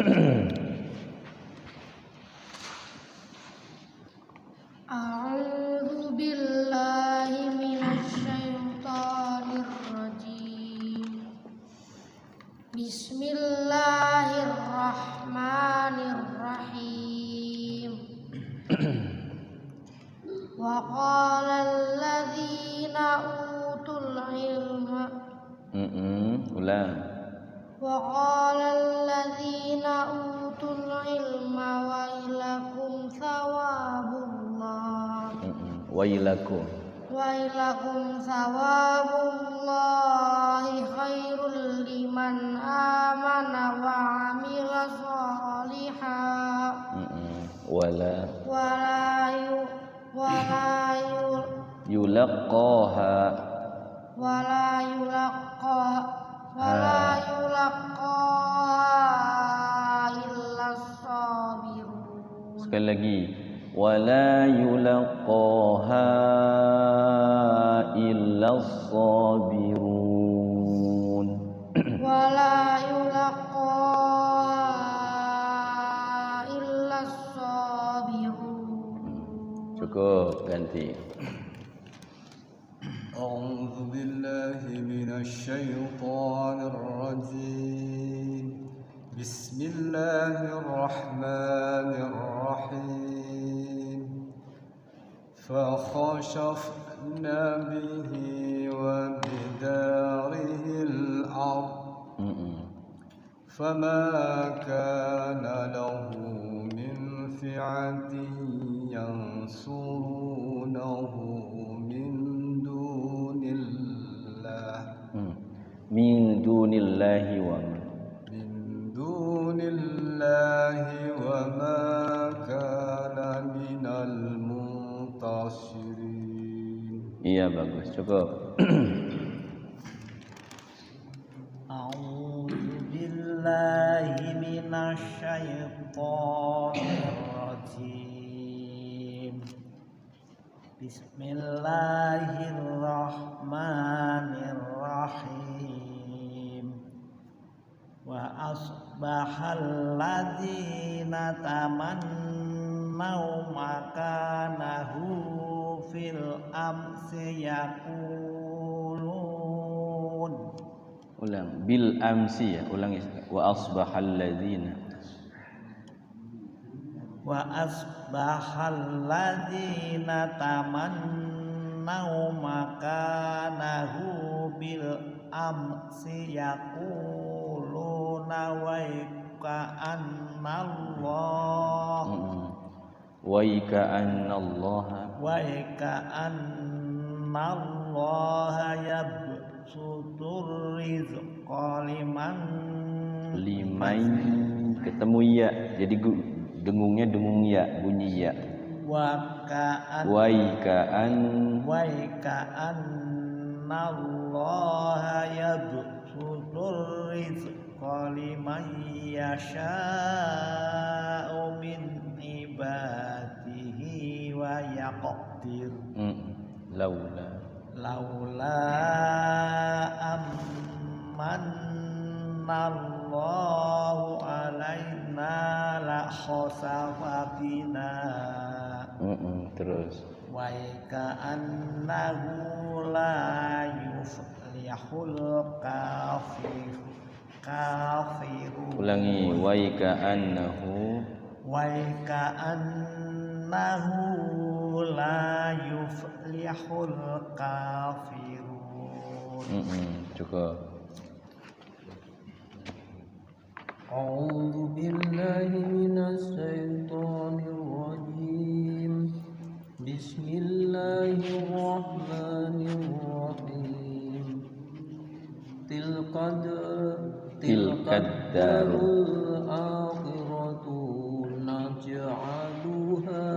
A'udzu billahi minasy syaithanir rajim. Bismillahirrahmanirrahim. Wa qala alladzina utul ilma ulang. Wa qala alladzina utul ilma wailakum thawabullah Wailakum thawabullahi khairul liman amana wa amila sholihan wala yulaqaha illa sabirun. Sekali lagi, wala yulaqaha illa sabirun. Wala yulaqaha illa sabirun. Cukup, ganti. A'udzu billahi minasy syaithanir rajim. Bismillahirrahmanirrahim. Fa khashafna bihi wa bidarihi al-ard. Fama kana lahu min fi'atin yansurunahu min dunillahi wa ma kana minal muntasirin. Iya, bagus, cukup. A'udzu billahi minasy syaithanir rajim. Bismillahirrahmanirrahim. Wa asbahal ladzina tamannau makanahu fil amsi yaqulun. Ulang, bil amsi ya, ulangi. Wa asbahal ladzina tamannau makanahu bil amsi yaquluna wa ka'annallaha yabsutur rizqa liman ketemu ya, jadi dengungnya dengung ya, bunyi ya. wa ka'annallaha yabsutur rizqa liman yasha'u min ibadihi wa yaqdir. Laula manallahu alaina la khasafa bina. Terus Wa ka'annahu la yuflihul kafirun. ulangi, wa ka'annahu la yuflihul kafirun. Cukup. A'udzu billahi minasy syaithanir rajim. Bismillahirrahmanirrahim. Tilkad darul akhiratu naj'aluha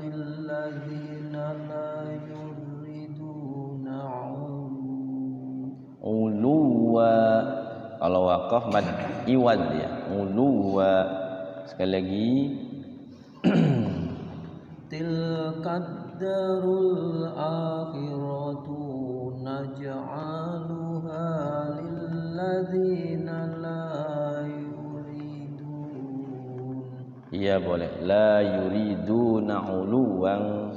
lilladzina la yuriduna Uluwa. Kalau waqaf mad iwad ya. Uluwa. Sekali lagi. Tilkad darul akhiratu naj'aluha lilladzina la yuridun. Iya boleh. La yuriduna uluwan.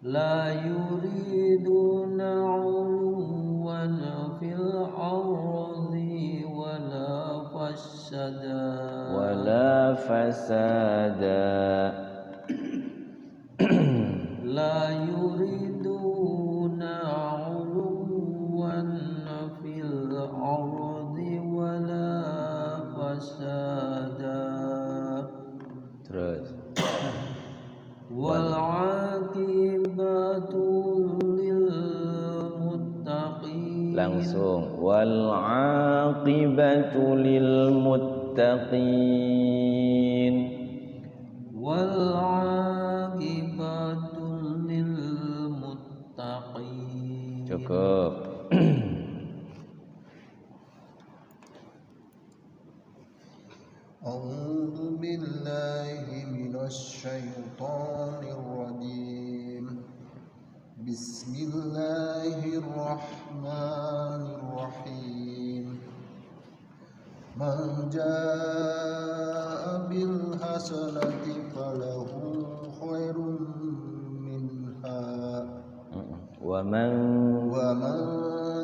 La yuriduna uluwan fil ardi wala fasada. Wala fasada. La yuriduna uluwan fil ardi wala fasada. Terus. Wal aqibatu lil muttaqin. Langsung. Wal aqibatu lil muttaqin. Wal aqibatu lil muttaqin. Cukup. A'udzu billahi minasy syaithanir rajim. Bismillahirrahmanirrahim. Man jaa'a bil hasanati falahu khairun minha. Wa man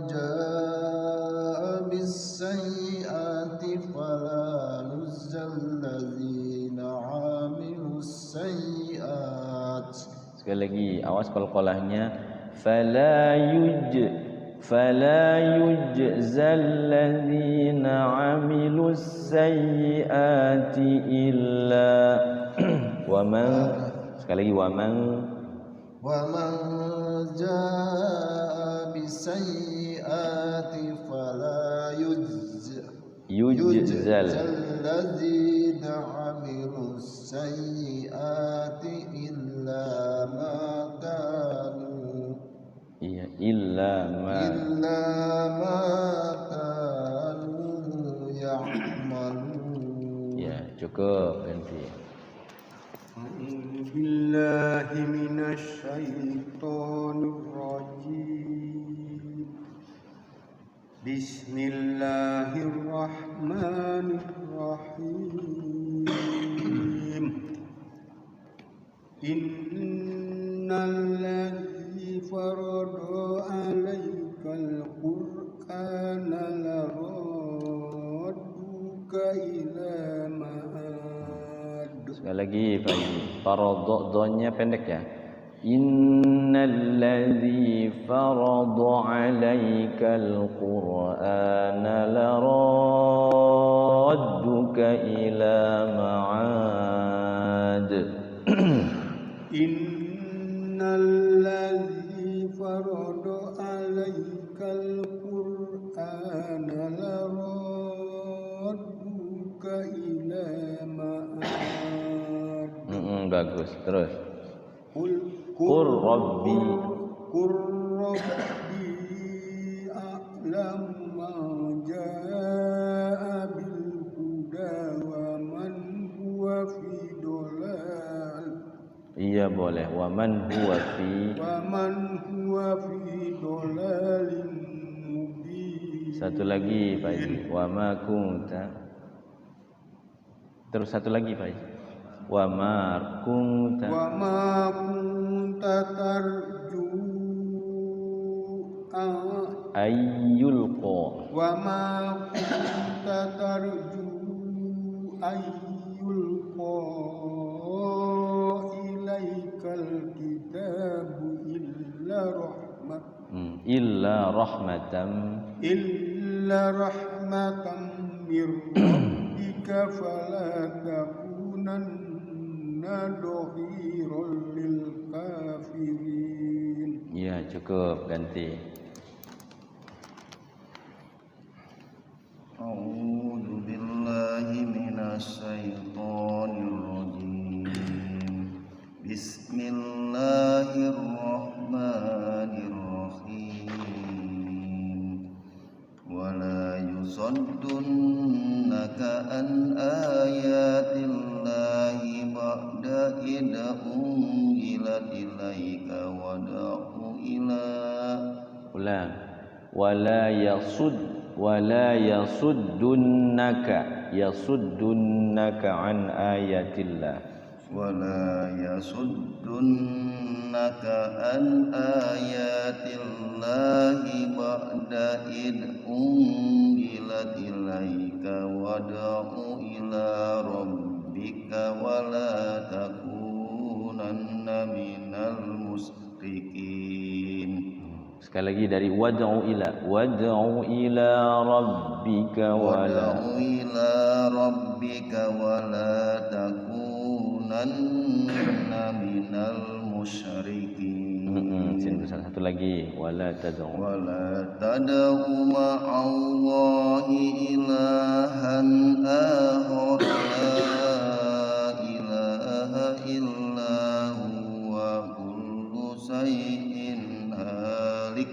jaa'a bis sayyi'ati fala nuzal ladzina 'amilus sayyi'at. Sekali lagi, awas qalqalahnya. Fala yujzal ladzina 'amilus sayyi'ati illa wa man. Sekali lagi, wa man jaa'a bisayyi'ati fala yujzal ladzina 'amilus sayyi'ati illa ma kanu illa ma kanu ya'malun. Ya, cukup ganti. A'udzu billahi minasy syaithanir rajim. Bismillahirrahmanirrahim. Innal ladzi farada 'alaikal qur'ana laradduka ila ma'ad. Sekali lagi, faradha-nya pendek ya. Innal ladzi farada 'alaikal qur'ana laradduka ila ma'ad. Innal ladzi farada 'alaikal qur'ana laradduka ila ma'ad. Bagus, terus. Qur rabbi a'lamu ma jaa'a bil huda wa man huwa fi dhalal. Iya boleh. Wa man huwa fi dhalalin mubin. Satu lagi Pak Haji. Wa ma kunta. Terus satu lagi Pak Haji. Wa ma kunta. Wa ma kunta tarju Ayyulqa. Wa ma kunta tarju ayyulqa ilaikal kitabu illa rahmatan mir rabbika fala takunanna dhahiran lil kafirin. Ya, cukup, ganti. A'udzu billahi minasy syaithanir rajim. Bismillahirrahmanirrahim. Wala yusaddunnaka an ayatillahi ba'da idza unzilat ilaika wada'u ila. Ulang. Wala yasuddunaka an ayatillah. Wala yasuddunaka an ayatillahi ba'da id unzilat ilaika wada'u ila rabbika wala takunanna minal musyrikin. Sekali lagi dari wad'u ila rabbika wala takunanna minal musyrikin. Satu lagi wala tad'u ma'allahi ilahan akhar la ilaha illa huwa kullu syai'in halik.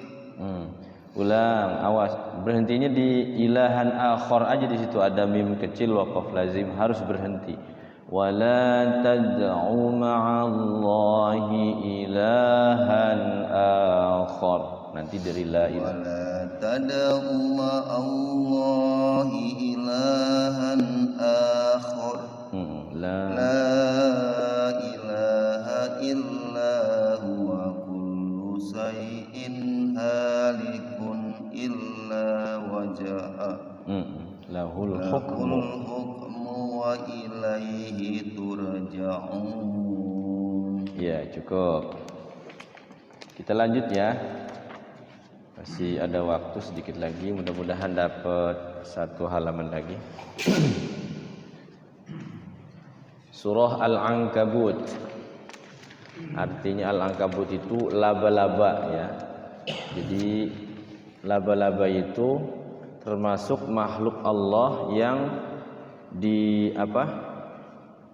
Ulang, awas, berhentinya di ilahan akhar aja, di situ ada mim kecil waqaf lazim, harus berhenti. Wala tad'u ma'allahi ilahan akhar. Nanti dari la ilaha. Wala tad'u ma'allahi ilahan akhar. La ilaha illa huwa kullu syai'in halikun illa wajha. Lahul hukmu wa ilaihi turja'un. Ya, cukup. Kita lanjut ya. Masih ada waktu sedikit lagi, mudah-mudahan dapat satu halaman lagi. Surah Al-Ankabut. Artinya Al-Ankabut itu laba-laba ya. Jadi laba-laba itu termasuk makhluk Allah yang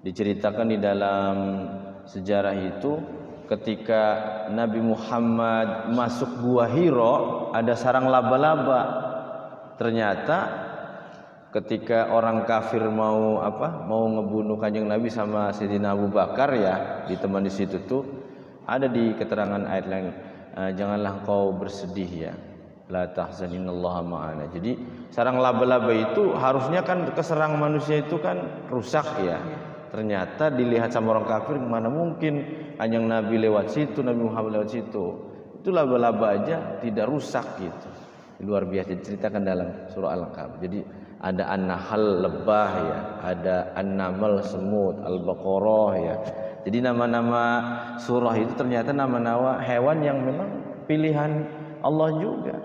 diceritakan di dalam sejarah itu. Ketika Nabi Muhammad masuk Gua Hiro, ada sarang laba-laba. Ternyata ketika orang kafir mau ngebunuh Kanjeng Nabi sama Sayyidina Abu Bakar ya, diteman di situ tuh ada di keterangan ayat lain, janganlah kau bersedih ya, la tahzan innallaha ma'ana. Jadi sarang laba-laba itu harusnya kan keserang manusia itu kan rusak ya. Ternyata dilihat sama orang kafir, mana mungkin Kanjeng Nabi lewat situ, Nabi Muhammad lewat situ. Itu laba-laba aja tidak rusak gitu. Luar biasa diceritakan dalam surah Al-Ankabut. Jadi ada an-nahl lebah ya, ada an-naml semut, al-baqarah ya. Jadi nama-nama surah itu ternyata nama-nama hewan yang memang pilihan Allah juga.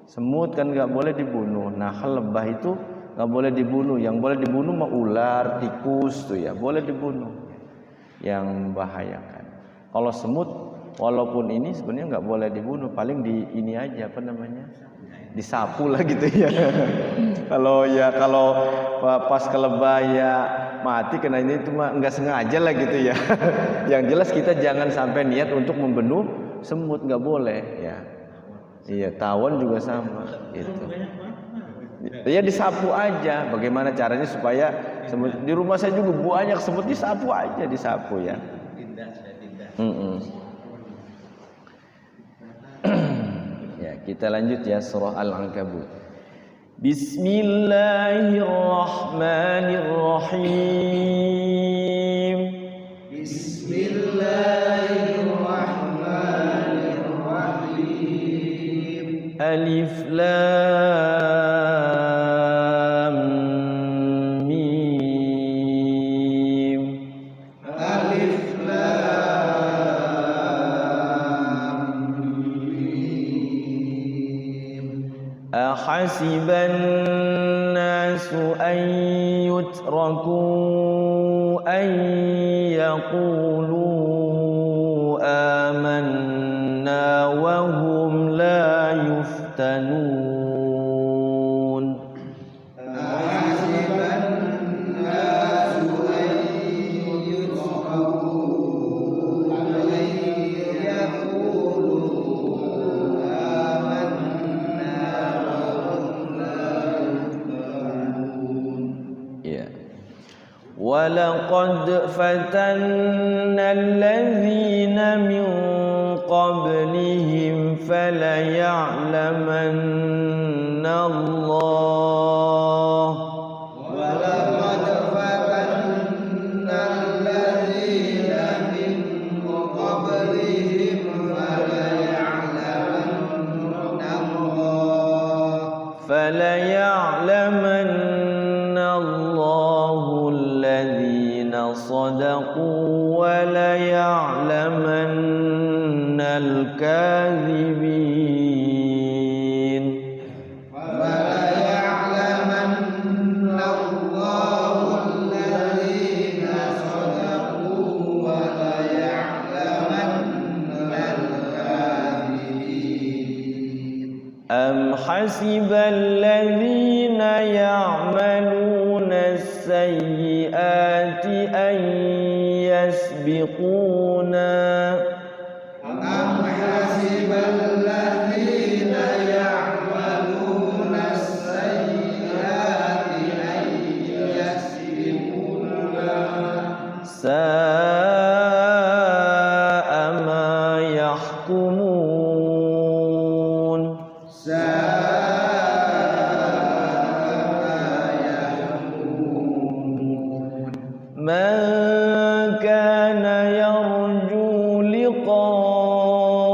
Semut kan nggak boleh dibunuh, nahl lebah itu nggak boleh dibunuh. Yang boleh dibunuh mah ular, tikus tuh ya, boleh dibunuh. Yang membahayakan. Kalau semut walaupun ini sebenarnya nggak boleh dibunuh, paling di ini aja disapu lah gitu ya. Kalau pas kelebah ya mati kena ini itu mah nggak sengaja lah gitu ya. Yang jelas kita jangan sampai niat untuk membunuh semut, nggak boleh ya. Iya, tawon juga sama gitu. Ya disapu aja. Bagaimana caranya supaya semut di rumah saya juga banyak semut, disapu aja, disapu ya. Ya, kita lanjut ya surah Al-Ankabut. Bismillahirrahmanirrahim. Bismillahirrahmanirrahim. Alif Lam Mim. Alif Lam Mim. Ahasiban nasu an yutraku an yaqulu amanna wa hum la yuftanun. Ahasiban nasu an yutraku an yaqulu amanna wa hum la yuftanun. Ya. Walaqad fatanna alladhina min qablihim falaya'lamanna Allah. Walaqad fatanna alladhina min qablihim falaya'lamanna Allah. falaya'lamanna Allahu alladhina sadaqu wa laya'lamanna al-kadhibin. فَلَيَعْلَمَنَّ اللَّهُ الَّذِينَ صَدَقُوا وَلَيَعْلَمَنَّ الْكَاذِبِينَ. أم حسب الذين يعملون السيئات أن يسبقونا أَمْ حَسِبَ الَّذِينَ يَعْمَلُونَ السَّيِّئَاتِ أَن يَسْبِقُونَا. ساء ما يحكمون. من كان يرجو لقاء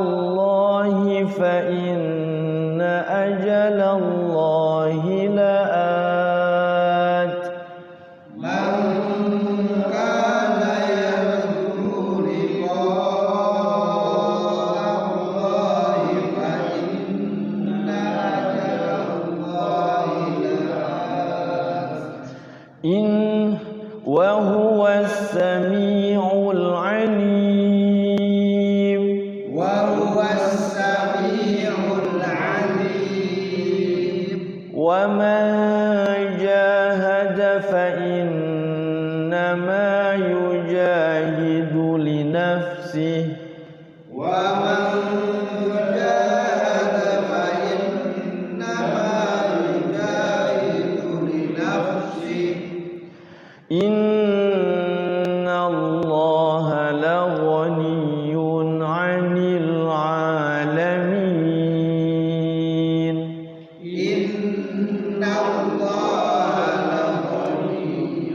الله فإن أجل الله لآت. من كان يرجو لقاء الله فإن أجل الله لآت. وهو السميع العليم. وهو السميع العليم. ومن جاهد فإنما يجاهد لنفسه. ومن جاهد فإنما يجاهد لنفسه. إن الله لغني عن العالمين. إن الله لغني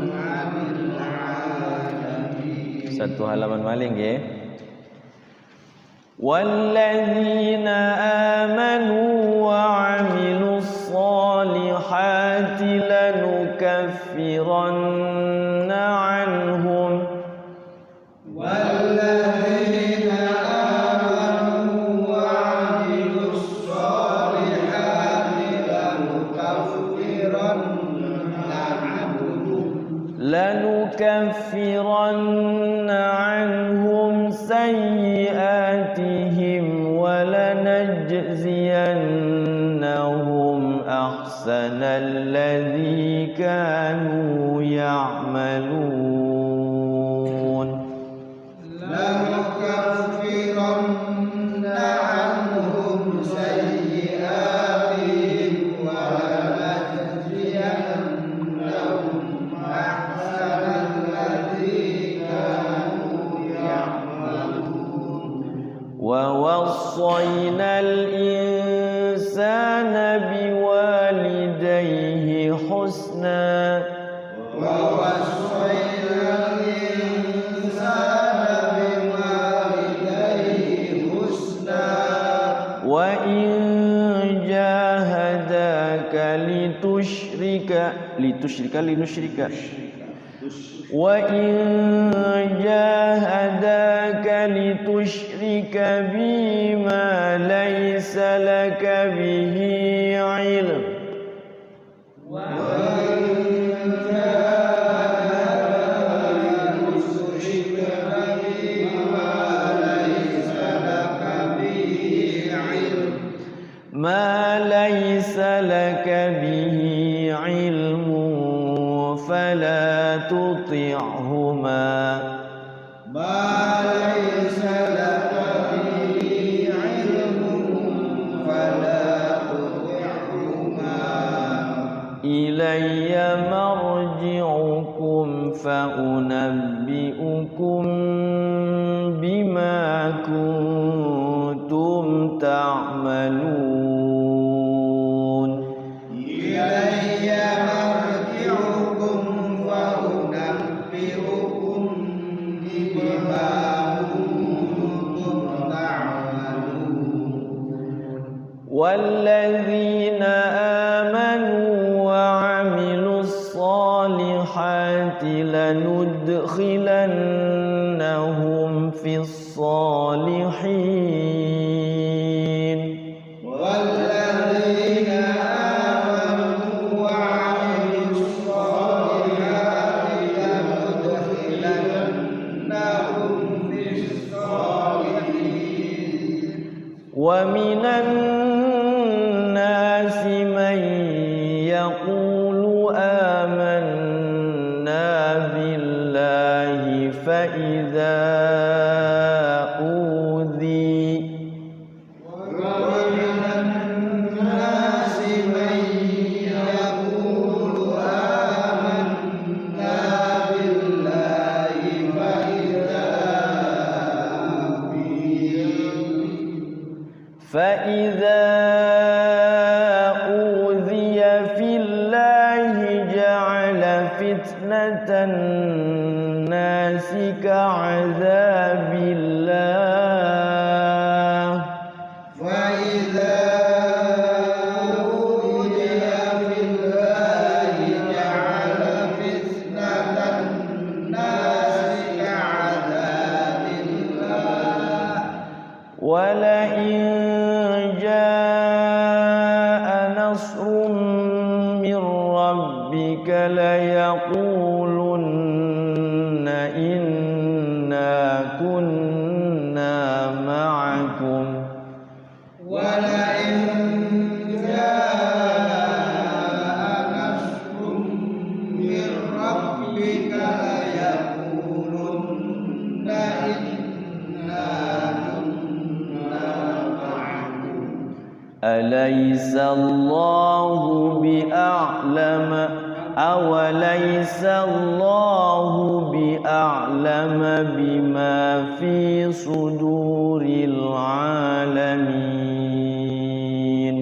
عن العالمين. Satu halaman maling ya. والذين آمنوا وعملوا الصالحات لنكفرن عنهم والذين آمنوا وعملوا الصالحات لنكفرن عنهم سيئاتهم ولنجزينهم أحسن الذي كانوا يعملون. لنكفرن عنهم سيئاتهم ولنجزينهم أحسن الذي كانوا يعملون. ووصينا الإنسان الإنسان بوالديه حسنا ووصينا الإنسان بوالديه حسنا وإن جاهداك وإن جاهداك لتشرك بما ليس لك به علم ما ليس لك به علم فلا تطعهما إلي مرجعكم فأنبئكم بما كنتم تعملون إلي مرجعكم فأنبئكم بما كنتم تعملون والذين آمنوا وعملوا الصالحات لندخلنهم في الصالحين والذين آمنوا وعملوا الصالحات لندخلنهم في الصالحين ومن الناس من يقول آمنا بالله فإذا أوذي ومن الناس من يقول آمنا بالله فإذا أوذي في الله جعل فتنة الناس كعذاب الله فإذا أوذي في الله جعل فتنة الناس كعذاب الله ولئن جاء نصر من ربك ليقولن إنا كنا معكم ولئن جاء نصر من ربك ليقولن إنا كنا معكم أليس الله بأعلم أوليس الله بأعلم بما في صدور العالمين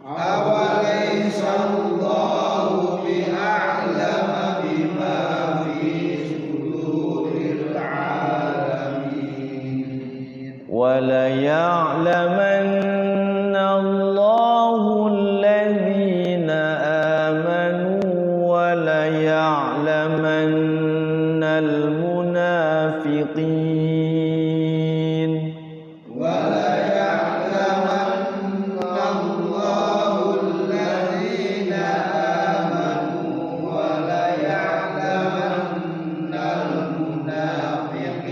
أوليس الله بأعلم بما في صدور العالمين وليعلمن الله الذين آمنوا وليعلمن المنافقين وليعلمن الله الذين آمنوا وليعلمن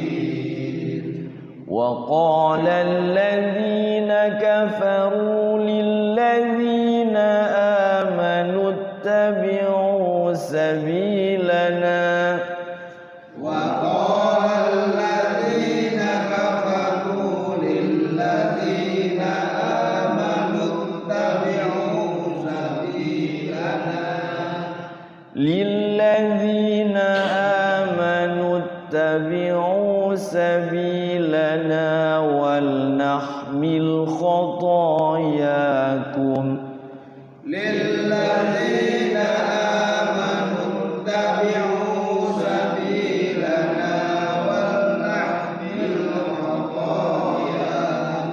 المنافقين وقال الذين كفروا للذين آمنوا اتبعوا سبيلنا وقال الذين كفروا للذين آمنوا اتبعوا سبيلنا للذين آمنوا اتبعوا سبيلنا ولنحمل خطاياكم للذين آمنوا اتبعوا سبيلنا ولنحمل خطاياهم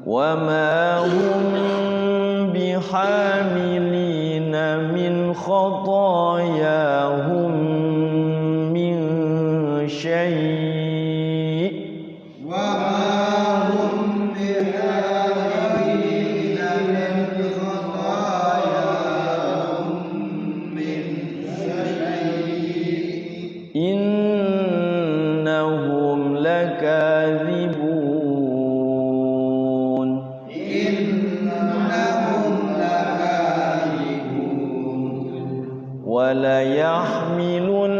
وما هم بحاملين من خطاياهم من شيء وما هم بحاملين من خطاياهم من شيء إنهم لكاذبون إنهم لكاذبون وليحملن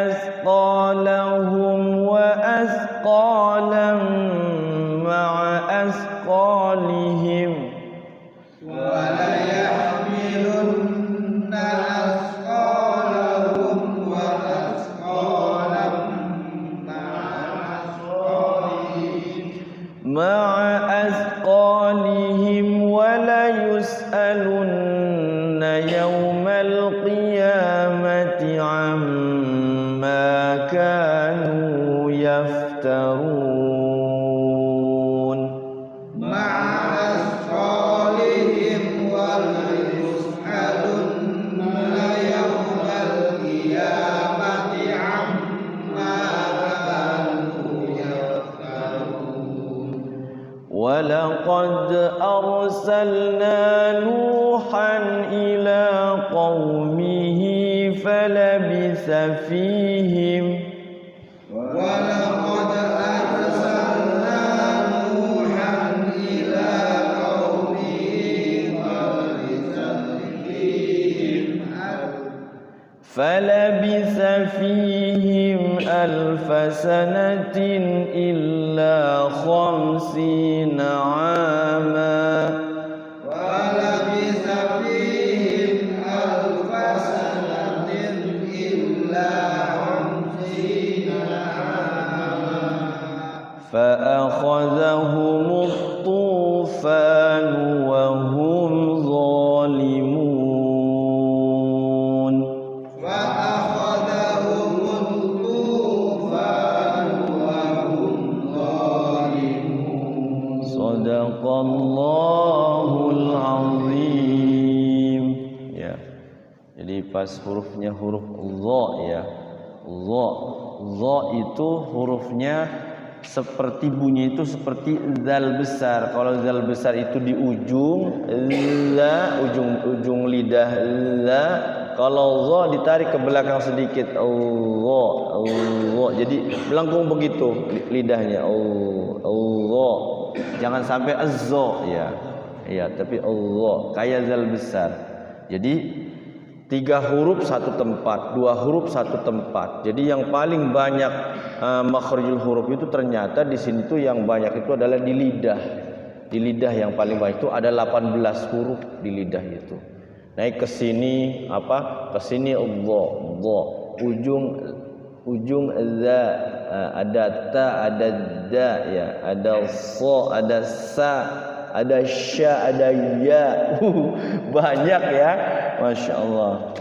أثقالهم وأثقالا مع أثقالهم وليحملن أثقالهم وأثقالا مع أثقالهم وليسألن يوم القيامة عما كانوا يفترون مع أثقالهم وليسألن يوم القيامة عما كانوا يفترون ولقد أرسلنا نوحا إلى قومه فلبث فيهم ولقد أرسلنا نوحا إلى قومه فلبث فيهم ألف سنة إلا 50 عاما ولبث فيهم ألف سنة إلا 50 عاما فأخذهم الطوفان وهم ظالمون فأخذهم الطوفان وهم ظالمون صدق Allahul Azim. Ya. Jadi pas hurufnya huruf dha ya. Dha. Dha itu hurufnya seperti bunyi itu seperti zal besar. Kalau zal besar itu di ujung la, ujung lidah la. Kalau dha ditarik ke belakang sedikit Allah, Allah. Jadi melengkung begitu lidahnya Allah. Jangan sampai azza ya. Ya, tapi Allah kayak zal besar. Jadi 3 huruf satu tempat, 2 huruf satu tempat. Jadi yang paling banyak makhrijul huruf itu ternyata di sini tuh yang banyak itu adalah di lidah. Di lidah yang paling banyak itu ada 18 huruf di lidah itu. Naik ke sini apa? Ke sini Allah, Allah. Ujung za, ada ta, ada da ya, ada so, ada sa, ada sya, ada ya. Banyak ya. Masya Allah.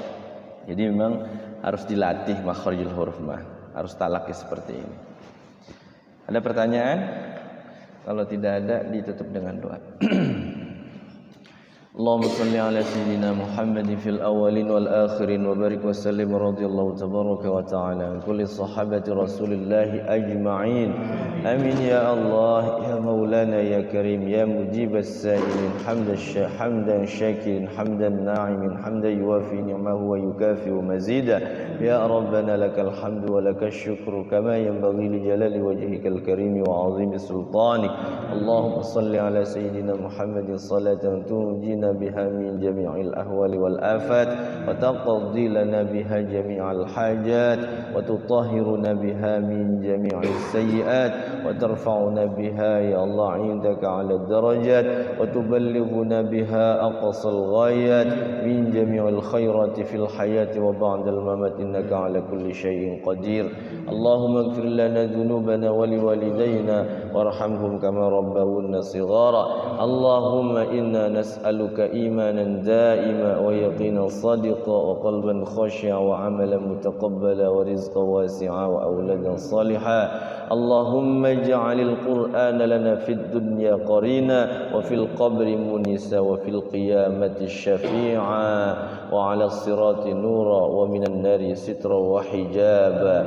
Jadi memang harus dilatih makhrijul huruf mah. Harus talaki seperti ini. Ada pertanyaan? Kalau tidak ada, ditutup dengan doa. Allahumma salli ala sayyidina Muhammadin fil awwalin wal akhirin wa barik wa sallim radhiyallahu tabaraka wa ta'ala an kulli sahabati Rasulillah ajma'in. Amin ya Allah ya Maulana ya Karim ya mujib as-sa'ilin hamdan syakirin hamdan na'imin hamdan yuwafi ni'mahu wa yukafi'u mazida ya Rabbana lakal hamdu wa lakal syukru kama yanbaghi li jalali wajhikal karim wa 'azimi sultanik. Allahumma salli ala sayyidina Muhammadin salatan tunjina بها من جميع الأهوال والآفات وتقضي لنا بها جميع الحاجات وتطهرنا بها من جميع السيئات وترفعنا بها يا الله عندك على الدرجات وتبلغنا بها أقصى الغايات من جميع الخيرات في الحياة وبعد الممات إنك على كل شيء قدير. اللهم اغفر لنا ذنوبنا ولوالدينا وارحمهم كما ربونا صغارا. اللهم إنا نسألك نسألك إيمانا دائما ويقينا صادقا وقلبا خاشعا وعملا متقبلا ورزقا واسعا وأولادا صالحا. اللهم اجعل القرآن لنا في الدنيا قرينا وفي القبر منيسا وفي القيامة شفيعا وعلى الصراط نورا ومن النار سترا وحجابا.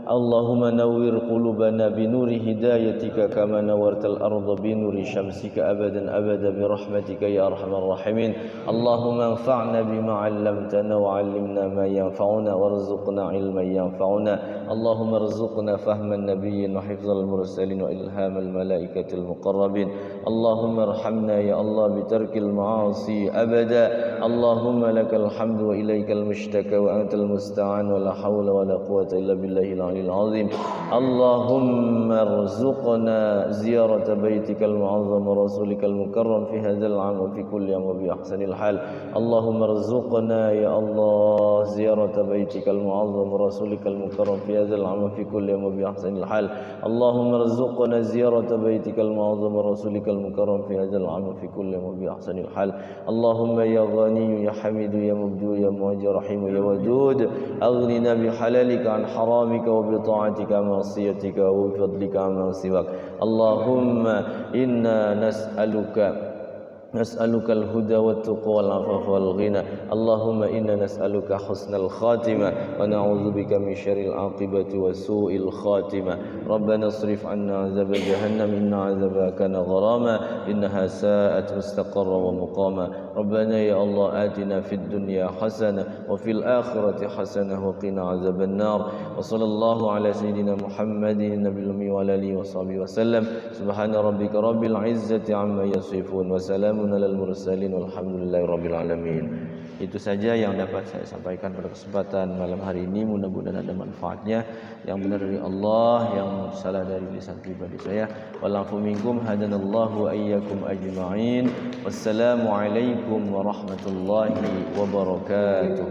اللهم نور قلوبنا بنور هدايتك كما نورت الأرض بنور شمسك أبدا أبدا برحمتك يا أرحم الراحمين. اللهم انفعنا بما علمتنا وعلمنا ما ينفعنا وارزقنا علما ينفعنا. اللهم ارزقنا فهم النبيين وحفظ المرسلين وإلهام الملائكة المقربين. اللهم ارحمنا يا الله بترك المعاصي أبدا. اللهم لك الحمد وإليك المشتكى وأنت المستعان ولا حول ولا قوة إلا بالله العلي العظيم. اللهم ارزقنا زيارة بيتك المعظم ورسولك المكرم في هذا العام وفي كل يوم وبأحسن الحال. اللهم ارزقنا يا الله زيارة بيتك المعظم ورسولك المكرم في هذا العام وفي كل يوم وبأحسن الحال. اللهم ارزقنا زيارة بيتك المعظم ورسولك المكرم في هذا العام وفي كل يوم وبأحسن الحال. اللهم يا غني يا حميد يا مبدو يا معجي رحيم يا ودود أغننا بحلالك عن حرامك وبطاعتك عن معصيتك وبفضلك عن سواك. اللهم إنا نسألك الهدى والتقوى والعفاف والغنى. اللهم إنا نسألك حسن الخاتمة ونعوذ بك من شر العاقبة وسوء الخاتمة. ربنا اصرف عنا عذاب جهنم إن عذابها كان غراما إنها ساءت مستقرا ومقاما. ربنا يا الله آتنا في الدنيا حسنة وفي الآخرة حسنة وقنا عذاب النار. وصلى الله على سيدنا محمد النبي الأمي وعلى آله وصحبه وسلم. سبحان ربك رب العزة عما يصفون وسلام alal mursalin walhamdulillahi rabbil alamin. Itu saja yang dapat saya sampaikan pada kesempatan malam hari ini. Mudah-mudahan ada manfaatnya. Yang benar dari Allah, yang salah dari lisan pribadi saya. Walafu minkum hadanallahu ayyakum ajma'in. Wassalamu alaikum warahmatullahi wabarakatuh.